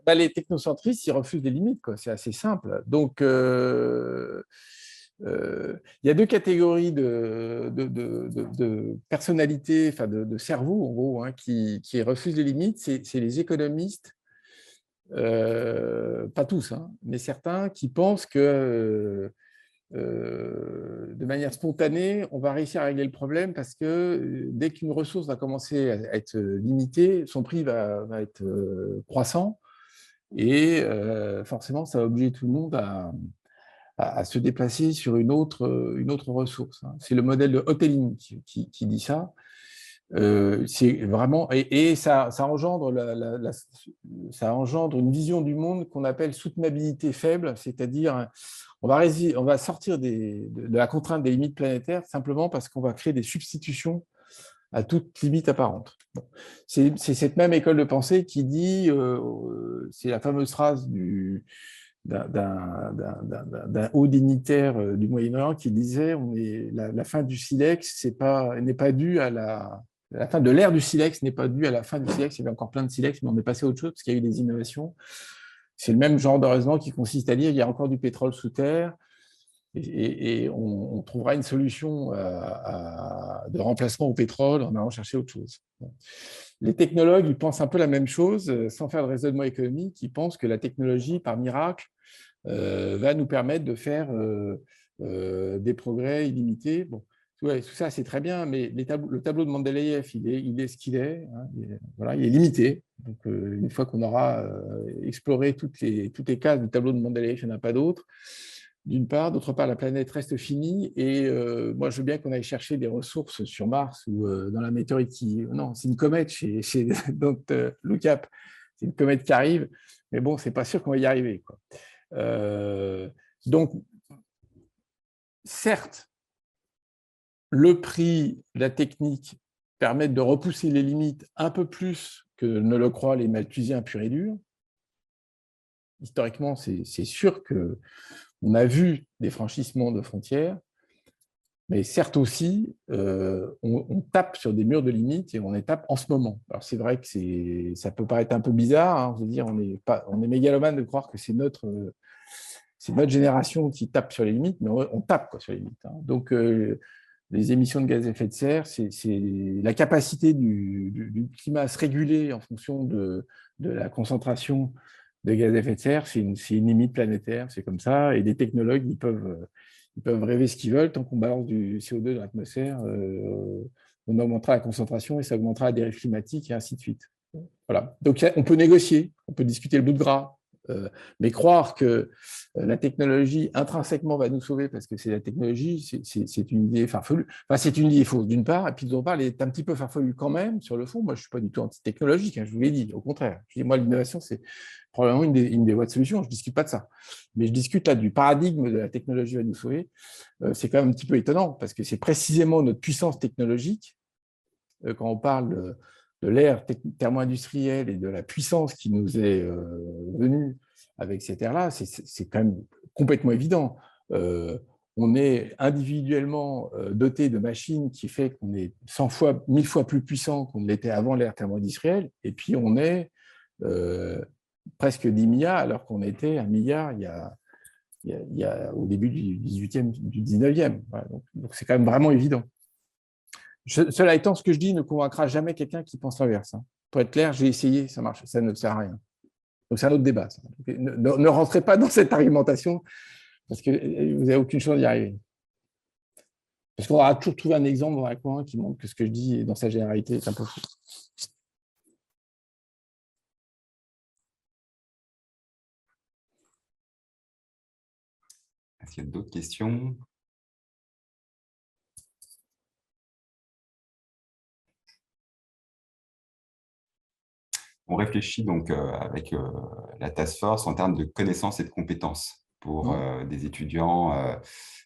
Les technocentristes, ils refusent des limites, c'est assez simple. Donc, il y a deux catégories de personnalités, enfin de cerveau, en gros, hein, qui refusent les limites. C'est les économistes, pas tous, hein, mais certains qui pensent que de manière spontanée, on va réussir à régler le problème parce que dès qu'une ressource va commencer à être limitée, son prix va être croissant et forcément, ça va obliger tout le monde à se déplacer sur une autre ressource. Hein. C'est le modèle de Hotelling qui dit ça. C'est vraiment et ça engendre ça engendre une vision du monde qu'on appelle soutenabilité faible, c'est-à-dire on va sortir de la contrainte des limites planétaires simplement parce qu'on va créer des substitutions à toute limite apparente. Bon. C'est cette même école de pensée qui dit, c'est la fameuse phrase d'un haut dignitaire du Moyen-Orient qui disait la fin du silex n'est pas due à la fin de l'ère du silex n'est pas due à la fin du silex. Il y avait encore plein de silex, mais on est passé à autre chose parce qu'il y a eu des innovations. C'est le même genre de raisonnement qui consiste à dire qu'il y a encore du pétrole sous terre et on trouvera une solution de remplacement au pétrole en allant chercher autre chose. Les technologues, ils pensent un peu la même chose, sans faire de raisonnement économique. Ils pensent que la technologie, par miracle, va nous permettre de faire des progrès illimités. Bon, ouais, tout ça, c'est très bien, mais le tableau de Mendeleïev, il est ce qu'il est. Hein, voilà, il est limité. Donc, une fois qu'on aura exploré toutes les cases du tableau de Mendeleïev, il n'y en a pas d'autres. D'une part. D'autre part, la planète reste finie. Et moi, je veux bien qu'on aille chercher des ressources sur Mars ou dans la météorite qui… Non, c'est une comète chez Look Up. C'est une comète qui arrive. Mais bon, ce n'est pas sûr qu'on va y arriver, quoi. Donc, certes, le prix, la technique permettent de repousser les limites un peu plus que ne le croient les malthusiens purs et durs. Historiquement, c'est sûr qu'on a vu des franchissements de frontières, mais certes aussi, on tape sur des murs de limites et on les tape en ce moment. Alors c'est vrai que ça peut paraître un peu bizarre, hein, je veux dire, on est mégalomane de croire que c'est notre génération qui tape sur les limites, mais on tape quoi, sur les limites. Hein. Donc, les émissions de gaz à effet de serre, c'est la capacité du climat à se réguler en fonction de la concentration de gaz à effet de serre, c'est une limite planétaire, c'est comme ça, et les technologues, ils peuvent rêver ce qu'ils veulent, tant qu'on balance du CO2 dans l'atmosphère, on augmentera la concentration et ça augmentera la dérive climatique et ainsi de suite. Voilà. Donc, on peut négocier, on peut discuter le bout de gras, mais croire que la technologie intrinsèquement va nous sauver parce que c'est la technologie, c'est une idée farfelue. Enfin, c'est une idée fausse d'une part, et puis d'autre part, elle est un petit peu farfelue quand même sur le fond. Moi, je ne suis pas du tout anti-technologique, hein, je vous l'ai dit, au contraire. Je dis, moi, l'innovation, c'est probablement une des voies de solution, je ne discute pas de ça. Mais je discute là du paradigme de la technologie va nous sauver. C'est quand même un petit peu étonnant parce que c'est précisément notre puissance technologique, quand on parle de l'ère thermo-industrielle et de la puissance qui nous est venue avec cette ère-là, c'est quand même complètement évident. On est individuellement doté de machines qui fait qu'on est 100 fois, 1000 fois plus puissant qu'on l'était avant l'ère thermo-industrielle, et puis on est presque 10 milliards alors qu'on était 1 milliard il y a au début du 19e. Voilà, donc c'est quand même vraiment évident. Cela étant, ce que je dis ne convaincra jamais quelqu'un qui pense l'inverse. Hein. Pour être clair, j'ai essayé, ça marche, ça ne sert à rien. Donc c'est un autre débat. Ça. Ne rentrez pas dans cette argumentation parce que vous n'avez aucune chance d'y arriver. Parce qu'on aura toujours trouvé un exemple dans un coin qui montre que ce que je dis dans sa généralité est un peu faux. Est-ce qu'il y a d'autres questions ? On réfléchit donc avec la task force en termes de connaissances et de compétences pour des étudiants,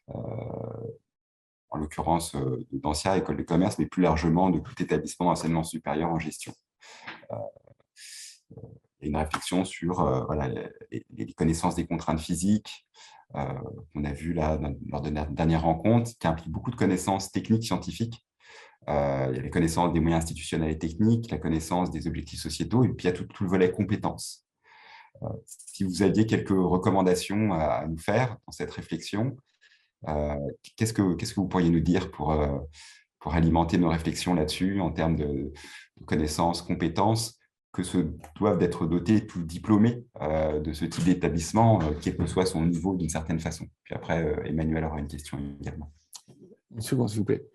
en l'occurrence d'Ancia, école de commerce, mais plus largement de tout établissement d'enseignement supérieur en gestion. Et une réflexion sur voilà, les connaissances des contraintes physiques, qu'on a vu là lors de la dernière rencontre, qui implique beaucoup de connaissances techniques, scientifiques. Il y a les connaissances des moyens institutionnels et techniques, la connaissance des objectifs sociétaux, et puis il y a tout le volet compétences. Si vous aviez quelques recommandations à nous faire dans cette réflexion, Qu'est-ce que vous pourriez nous dire pour alimenter nos réflexions là-dessus en termes de connaissances, compétences, que se doivent d'être dotés tout diplômés de ce type d'établissement, quel que soit son niveau d'une certaine façon. Puis après, Emmanuel aura une question également. Une seconde, s'il vous plaît.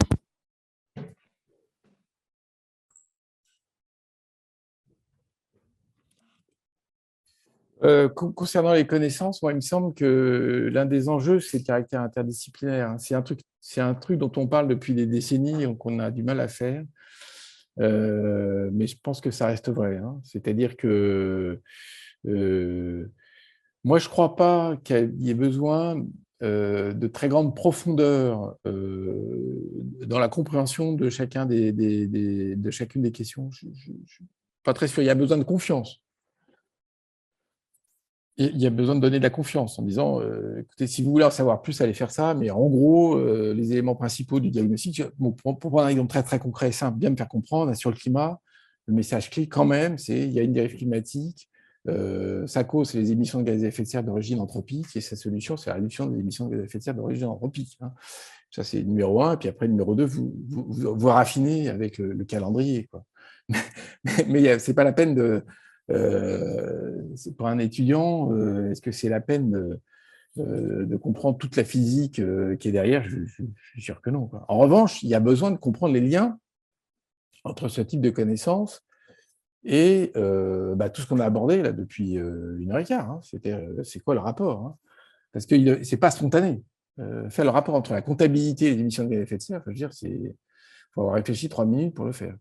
Concernant les connaissances, moi, il me semble que l'un des enjeux, c'est le caractère interdisciplinaire. C'est un truc dont on parle depuis des décennies et qu'on a du mal à faire. Mais je pense que ça reste vrai. C'est-à-dire que moi, je ne crois pas qu'il y ait besoin de très grande profondeur dans la compréhension de chacune des questions. Je ne suis pas très sûr. Il y a besoin de confiance. Il y a besoin de donner de la confiance en disant, écoutez, si vous voulez en savoir plus, allez faire ça, mais en gros, les éléments principaux du diagnostic, pour prendre un exemple très, très concret et simple, bien me faire comprendre, sur le climat, le message clé quand même, c'est il y a une dérive climatique, sa cause, c'est les émissions de gaz à effet de serre d'origine anthropique, et sa solution, c'est la réduction des émissions de gaz à effet de serre d'origine anthropique. Ça, c'est numéro 1, et puis après, numéro 2, vous raffinez avec le calendrier, quoi. Mais ce n'est pas la peine de... pour un étudiant, est-ce que c'est la peine de comprendre toute la physique qui est derrière? Je suis sûr que non, quoi. En revanche, il y a besoin de comprendre les liens entre ce type de connaissances et tout ce qu'on a abordé là depuis 1h15. C'est quoi le rapport? Parce que ce n'est pas spontané. Faire le rapport entre la comptabilité et les émissions de gaz à effet de serre, je veux dire, il faut avoir réfléchi 3 minutes pour le faire.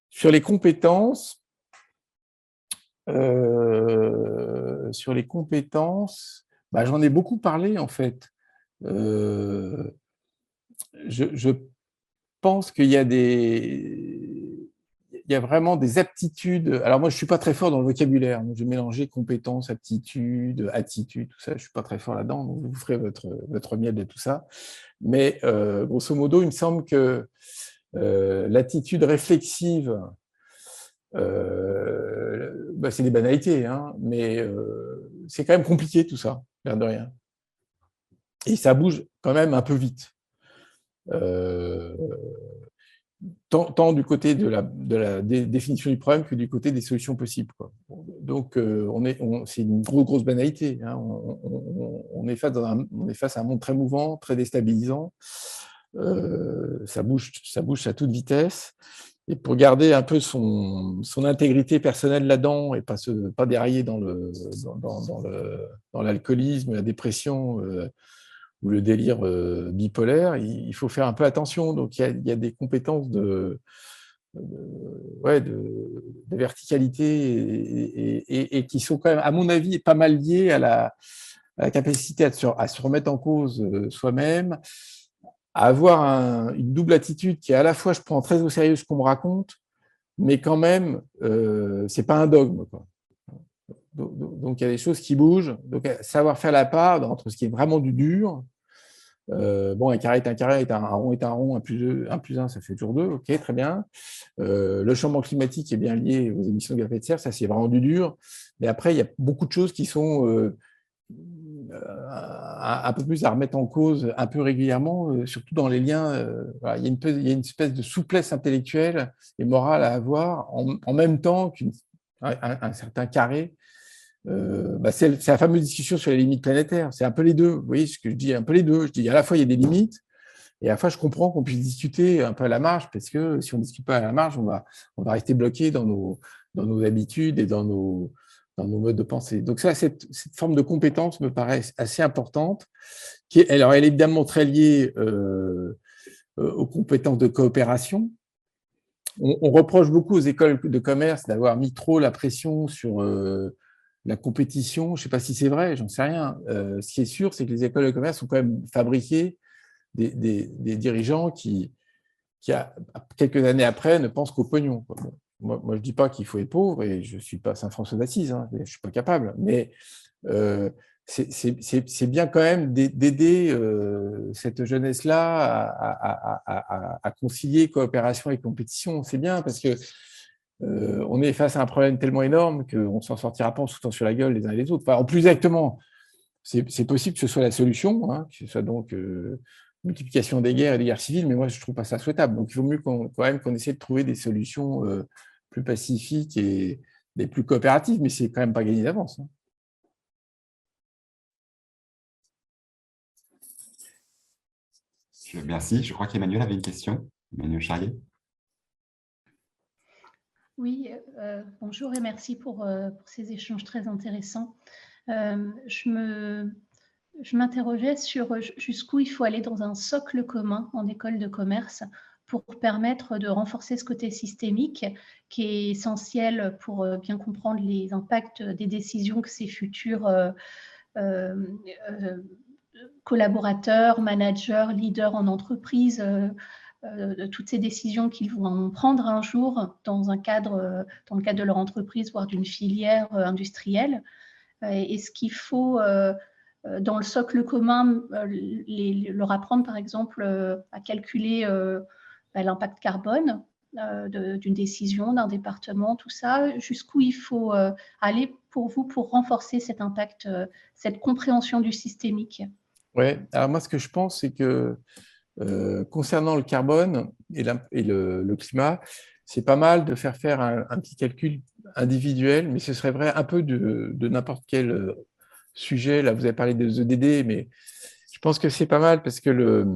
Sur les compétences, j'en ai beaucoup parlé en fait. Je pense qu'il y a vraiment des aptitudes. Alors moi, je ne suis pas très fort dans le vocabulaire. Je vais mélanger compétences, aptitudes, attitudes, tout ça. Je ne suis pas très fort là-dedans. Donc vous ferez votre miel de tout ça. Mais grosso modo, il me semble que l'attitude réflexive, c'est des banalités, mais c'est quand même compliqué tout ça, l'air de rien. Et ça bouge quand même un peu vite. Tant du côté de la définition du problème que du côté des solutions possibles, quoi. Donc, c'est une grosse banalité. On est face à un monde très mouvant, très déstabilisant. Ça bouge à toute vitesse. Et pour garder un peu son intégrité personnelle là-dedans et pas dérailler dans l'alcoolisme, la dépression ou le délire bipolaire, il faut faire un peu attention. Donc, il y a des compétences de verticalité et qui sont quand même, à mon avis, pas mal liées à la capacité à se remettre en cause soi-même, à avoir une double attitude qui est à la fois, je prends très au sérieux ce qu'on me raconte, mais quand même, c'est pas un dogme, quoi. Donc, il y a des choses qui bougent. Donc, savoir faire la part entre ce qui est vraiment du dur. Un carré est un carré, un rond est un rond, 1 plus 1, ça fait toujours 2, ok, très bien. Le changement climatique est bien lié aux émissions de gaz à effet de serre, ça c'est vraiment du dur. Mais après, il y a beaucoup de choses qui sont un peu plus à remettre en cause un peu régulièrement, surtout dans les liens. Voilà, il y a une espèce de souplesse intellectuelle et morale à avoir en même temps qu'un certain carré. C'est la fameuse discussion sur les limites planétaires. C'est un peu les deux. Vous voyez ce que je dis? Un peu les deux. Je dis à la fois il y a des limites et à la fois je comprends qu'on puisse discuter un peu à la marge, parce que si on ne discute pas à la marge, on va rester bloqué dans nos habitudes et dans nos modes de pensée. Donc ça, cette forme de compétence me paraît assez importante. Alors elle est évidemment très liée aux compétences de coopération. On reproche beaucoup aux écoles de commerce d'avoir mis trop la pression sur la compétition. Je ne sais pas si c'est vrai, j'en sais rien. Ce qui est sûr, c'est que les écoles de commerce ont quand même fabriqué des dirigeants qui, quelques années après, ne pensent qu'au pognon. Moi, je ne dis pas qu'il faut être pauvre, et je ne suis pas Saint François d'Assise, je ne suis pas capable, mais c'est bien quand même d'aider cette jeunesse-là à concilier coopération et compétition. C'est bien, parce que on est face à un problème tellement énorme qu'on ne s'en sortira pas en se foutant sur la gueule les uns et les autres. Enfin, en plus exactement, c'est possible que ce soit la solution, hein, que ce soit donc multiplication des guerres et des guerres civiles, mais moi, je ne trouve pas ça souhaitable. Donc, il vaut mieux quand même qu'on essaie de trouver des solutions plus pacifiques et des plus coopératives, mais c'est quand même pas gagné d'avance. Hein. Merci. Je crois qu'Emmanuel avait une question. Emmanuel Charrier. Oui, bonjour et merci pour ces échanges très intéressants. Je m'interrogeais sur jusqu'où il faut aller dans un socle commun en école de commerce pour permettre de renforcer ce côté systémique qui est essentiel pour bien comprendre les impacts des décisions que ces futurs collaborateurs, managers, leaders en entreprise, toutes ces décisions qu'ils vont prendre un jour dans le cadre de leur entreprise, voire d'une filière industrielle. Est-ce qu'il faut, dans le socle commun, leur apprendre, par exemple, à calculer l'impact carbone d'une décision, d'un département, tout ça, jusqu'où il faut aller pour vous pour renforcer cet impact, cette compréhension du systémique? Oui, alors moi, ce que je pense, c'est que concernant le carbone et le climat, c'est pas mal de faire un petit calcul individuel, mais ce serait vrai un peu de n'importe quel sujet. Là, vous avez parlé des EDD, mais je pense que c'est pas mal parce que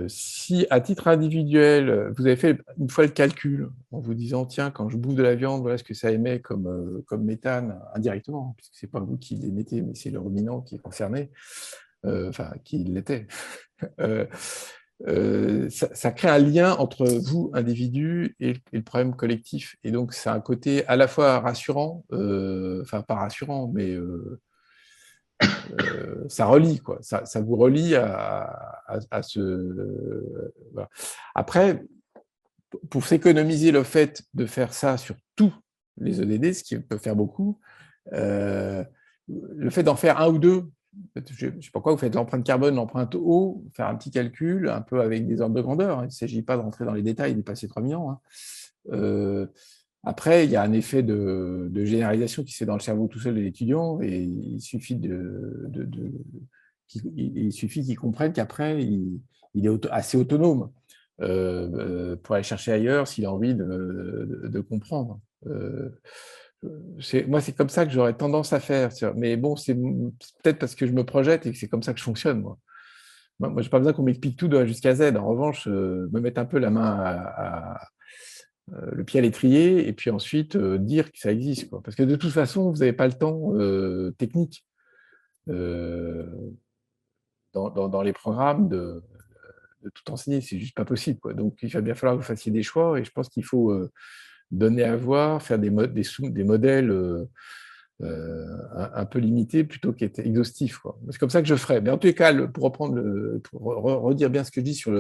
si à titre individuel, vous avez fait une fois le calcul en vous disant, tiens, quand je bouffe de la viande, voilà ce que ça émet comme méthane indirectement, puisque ce n'est pas vous qui l'émettez, mais c'est le ruminant qui est concerné, enfin, qui l'était. Ça crée un lien entre vous, individu, et le problème collectif. Et donc, c'est un côté à la fois rassurant, enfin, pas rassurant, mais ça relie, quoi. Ça vous relie à ce... Voilà. Après, pour s'économiser le fait de faire ça sur tous les EDD, ce qui peut faire beaucoup, le fait d'en faire un ou deux, je ne sais pas quoi, vous faites l'empreinte carbone, l'empreinte eau, faire un petit calcul, un peu avec des ordres de grandeur. Il ne s'agit pas de rentrer dans les détails et de dépasser 3 millions. Hein. Après, il y a un effet de généralisation qui se fait dans le cerveau tout seul de l'étudiant et il suffit qu'ils comprennent qu'après, il est assez autonome pour aller chercher ailleurs s'il a envie de comprendre. Moi, c'est comme ça que j'aurais tendance à faire. Mais bon, c'est peut-être parce que je me projette et que c'est comme ça que je fonctionne. Moi, je n'ai pas besoin qu'on m'explique tout de A jusqu'à Z. En revanche, me mettre un peu la main le pied à l'étrier et puis ensuite dire que ça existe. Quoi. Parce que de toute façon, vous n'avez pas le temps technique dans les programmes de tout enseigner. C'est juste pas possible. Quoi. Donc, il va bien falloir que vous fassiez des choix et je pense qu'il faut donner à voir, faire des modèles un peu limités plutôt qu'être exhaustifs. C'est comme ça que je ferais. Mais en tous les cas, pour redire bien ce que je dis sur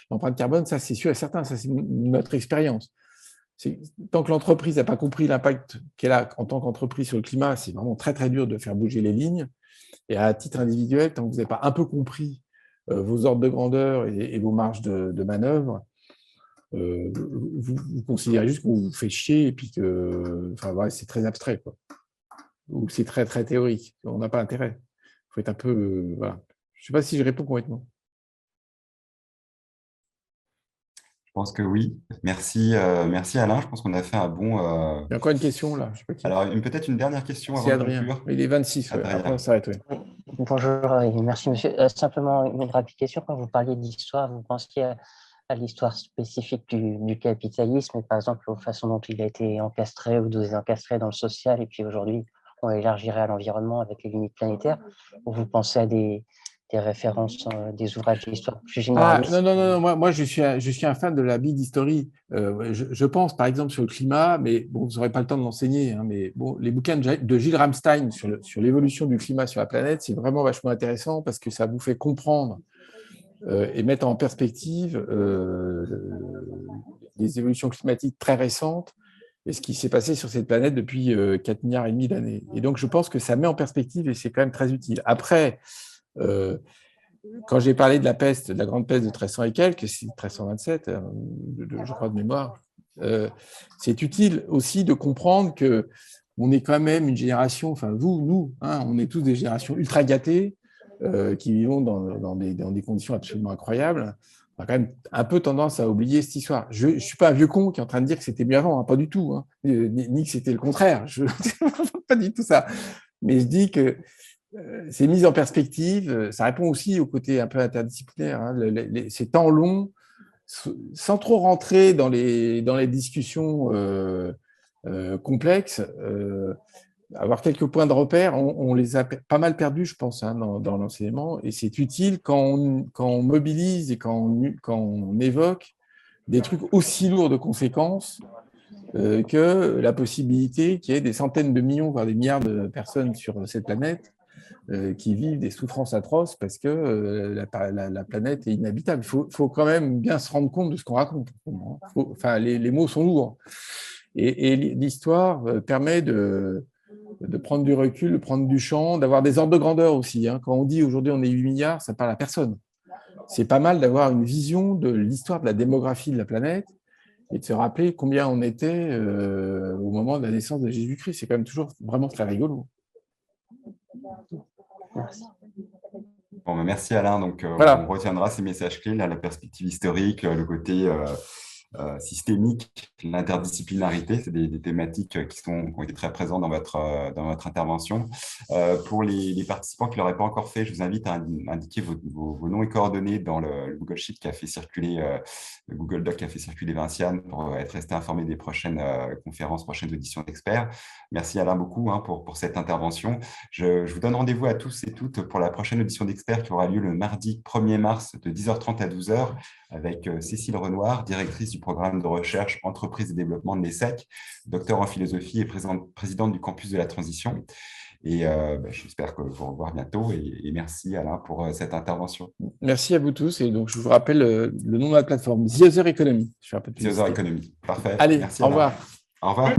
l'empreinte carbone, ça c'est sûr et certain, ça c'est notre expérience. Tant que l'entreprise n'a pas compris l'impact qu'elle a en tant qu'entreprise sur le climat, c'est vraiment très très dur de faire bouger les lignes. Et à titre individuel, tant que vous n'avez pas un peu compris vos ordres de grandeur et vos marges de manœuvre, vous considérez juste qu'on vous fait chier et puis que enfin, ouais, c'est très abstrait, quoi. Ou c'est très très théorique. On n'a pas intérêt. Il faut être un peu... voilà. Je ne sais pas si je réponds complètement. Je pense que oui. Merci, merci Alain. Je pense qu'on a fait un bon... Il y a encore une question là. Je sais pas qui. Alors, peut-être une dernière question C'est avant de Adrien. conclure. Il est 26. Ouais. Après, on s'arrête. Ouais. Bonjour et merci monsieur. Simplement une rapide question. Quand vous parliez d'histoire, vous pensiez à l'histoire spécifique du capitalisme, et par exemple aux façons dont il a été encastré ou désencastré dans le social, et puis aujourd'hui on élargirait à l'environnement avec les limites planétaires, ou vous pensez à des références, des ouvrages d'histoire plus généralistes? Non. Moi je suis un fan de la big history. Je pense par exemple sur le climat, mais bon, vous n'aurez pas le temps de l'enseigner. Hein, mais bon, les bouquins de Gilles Ramstein sur l'évolution du climat sur la planète, c'est vraiment vachement intéressant parce que ça vous fait comprendre et mettre en perspective des évolutions climatiques très récentes et ce qui s'est passé sur cette planète depuis 4,5 milliards d'années. Et donc, je pense que ça met en perspective et c'est quand même très utile. Après, quand j'ai parlé de la peste, de la grande peste de 1300 et quelques, c'est 1327, je crois de mémoire, c'est utile aussi de comprendre que on est quand même une génération, enfin vous, nous, hein, on est tous des générations ultra gâtées qui vivons dans des conditions absolument incroyables. On a quand même un peu tendance à oublier cette histoire. Je ne suis pas un vieux con qui est en train de dire que c'était mieux avant, hein, pas du tout, hein, ni que c'était le contraire. Pas du tout ça. Mais je dis que ces mises en perspective, ça répond aussi au côté un peu interdisciplinaire. Hein, ces temps longs, sans trop rentrer dans les discussions complexes, avoir quelques points de repère, on les a pas mal perdus, je pense, hein, dans l'enseignement. Et c'est utile quand on mobilise et quand on évoque des trucs aussi lourds de conséquences que la possibilité qu'il y ait des centaines de millions, voire des milliards de personnes sur cette planète qui vivent des souffrances atroces parce que la planète est inhabitable. Il faut quand même bien se rendre compte de ce qu'on raconte. Enfin, les mots sont lourds. Et l'histoire permet de prendre du recul, de prendre du champ, d'avoir des ordres de grandeur aussi. Hein. Quand on dit aujourd'hui on est 8 milliards, ça parle à personne. C'est pas mal d'avoir une vision de l'histoire de la démographie de la planète et de se rappeler combien on était au moment de la naissance de Jésus-Christ. C'est quand même toujours vraiment très rigolo. Merci. Bon, merci Alain. Donc, voilà. On retiendra ces messages clés, là, la perspective historique, le côté systémique, l'interdisciplinarité. C'est des thématiques qui ont été très présentes dans votre intervention. Pour les participants qui ne l'auraient pas encore fait, je vous invite à indiquer vos noms et coordonnées dans le Google Sheet qui a fait circuler, le Google Doc qui a fait circuler Vinciane pour être resté informé des prochaines conférences, prochaines auditions d'experts. Merci Alain beaucoup pour cette intervention. Je vous donne rendez-vous à tous et toutes pour la prochaine audition d'experts qui aura lieu le mardi 1er mars de 10h30 à 12h avec Cécile Renoir, directrice du programme de recherche Entreprise et développement de l'ESSEC, docteur en philosophie et présidente du campus de la transition. Et j'espère vous revoir bientôt et merci Alain pour cette intervention. Merci à vous tous. Et donc, je vous rappelle le nom de la plateforme, The Other Economy. The Other Economy. Parfait. Allez, merci, au revoir. Au revoir.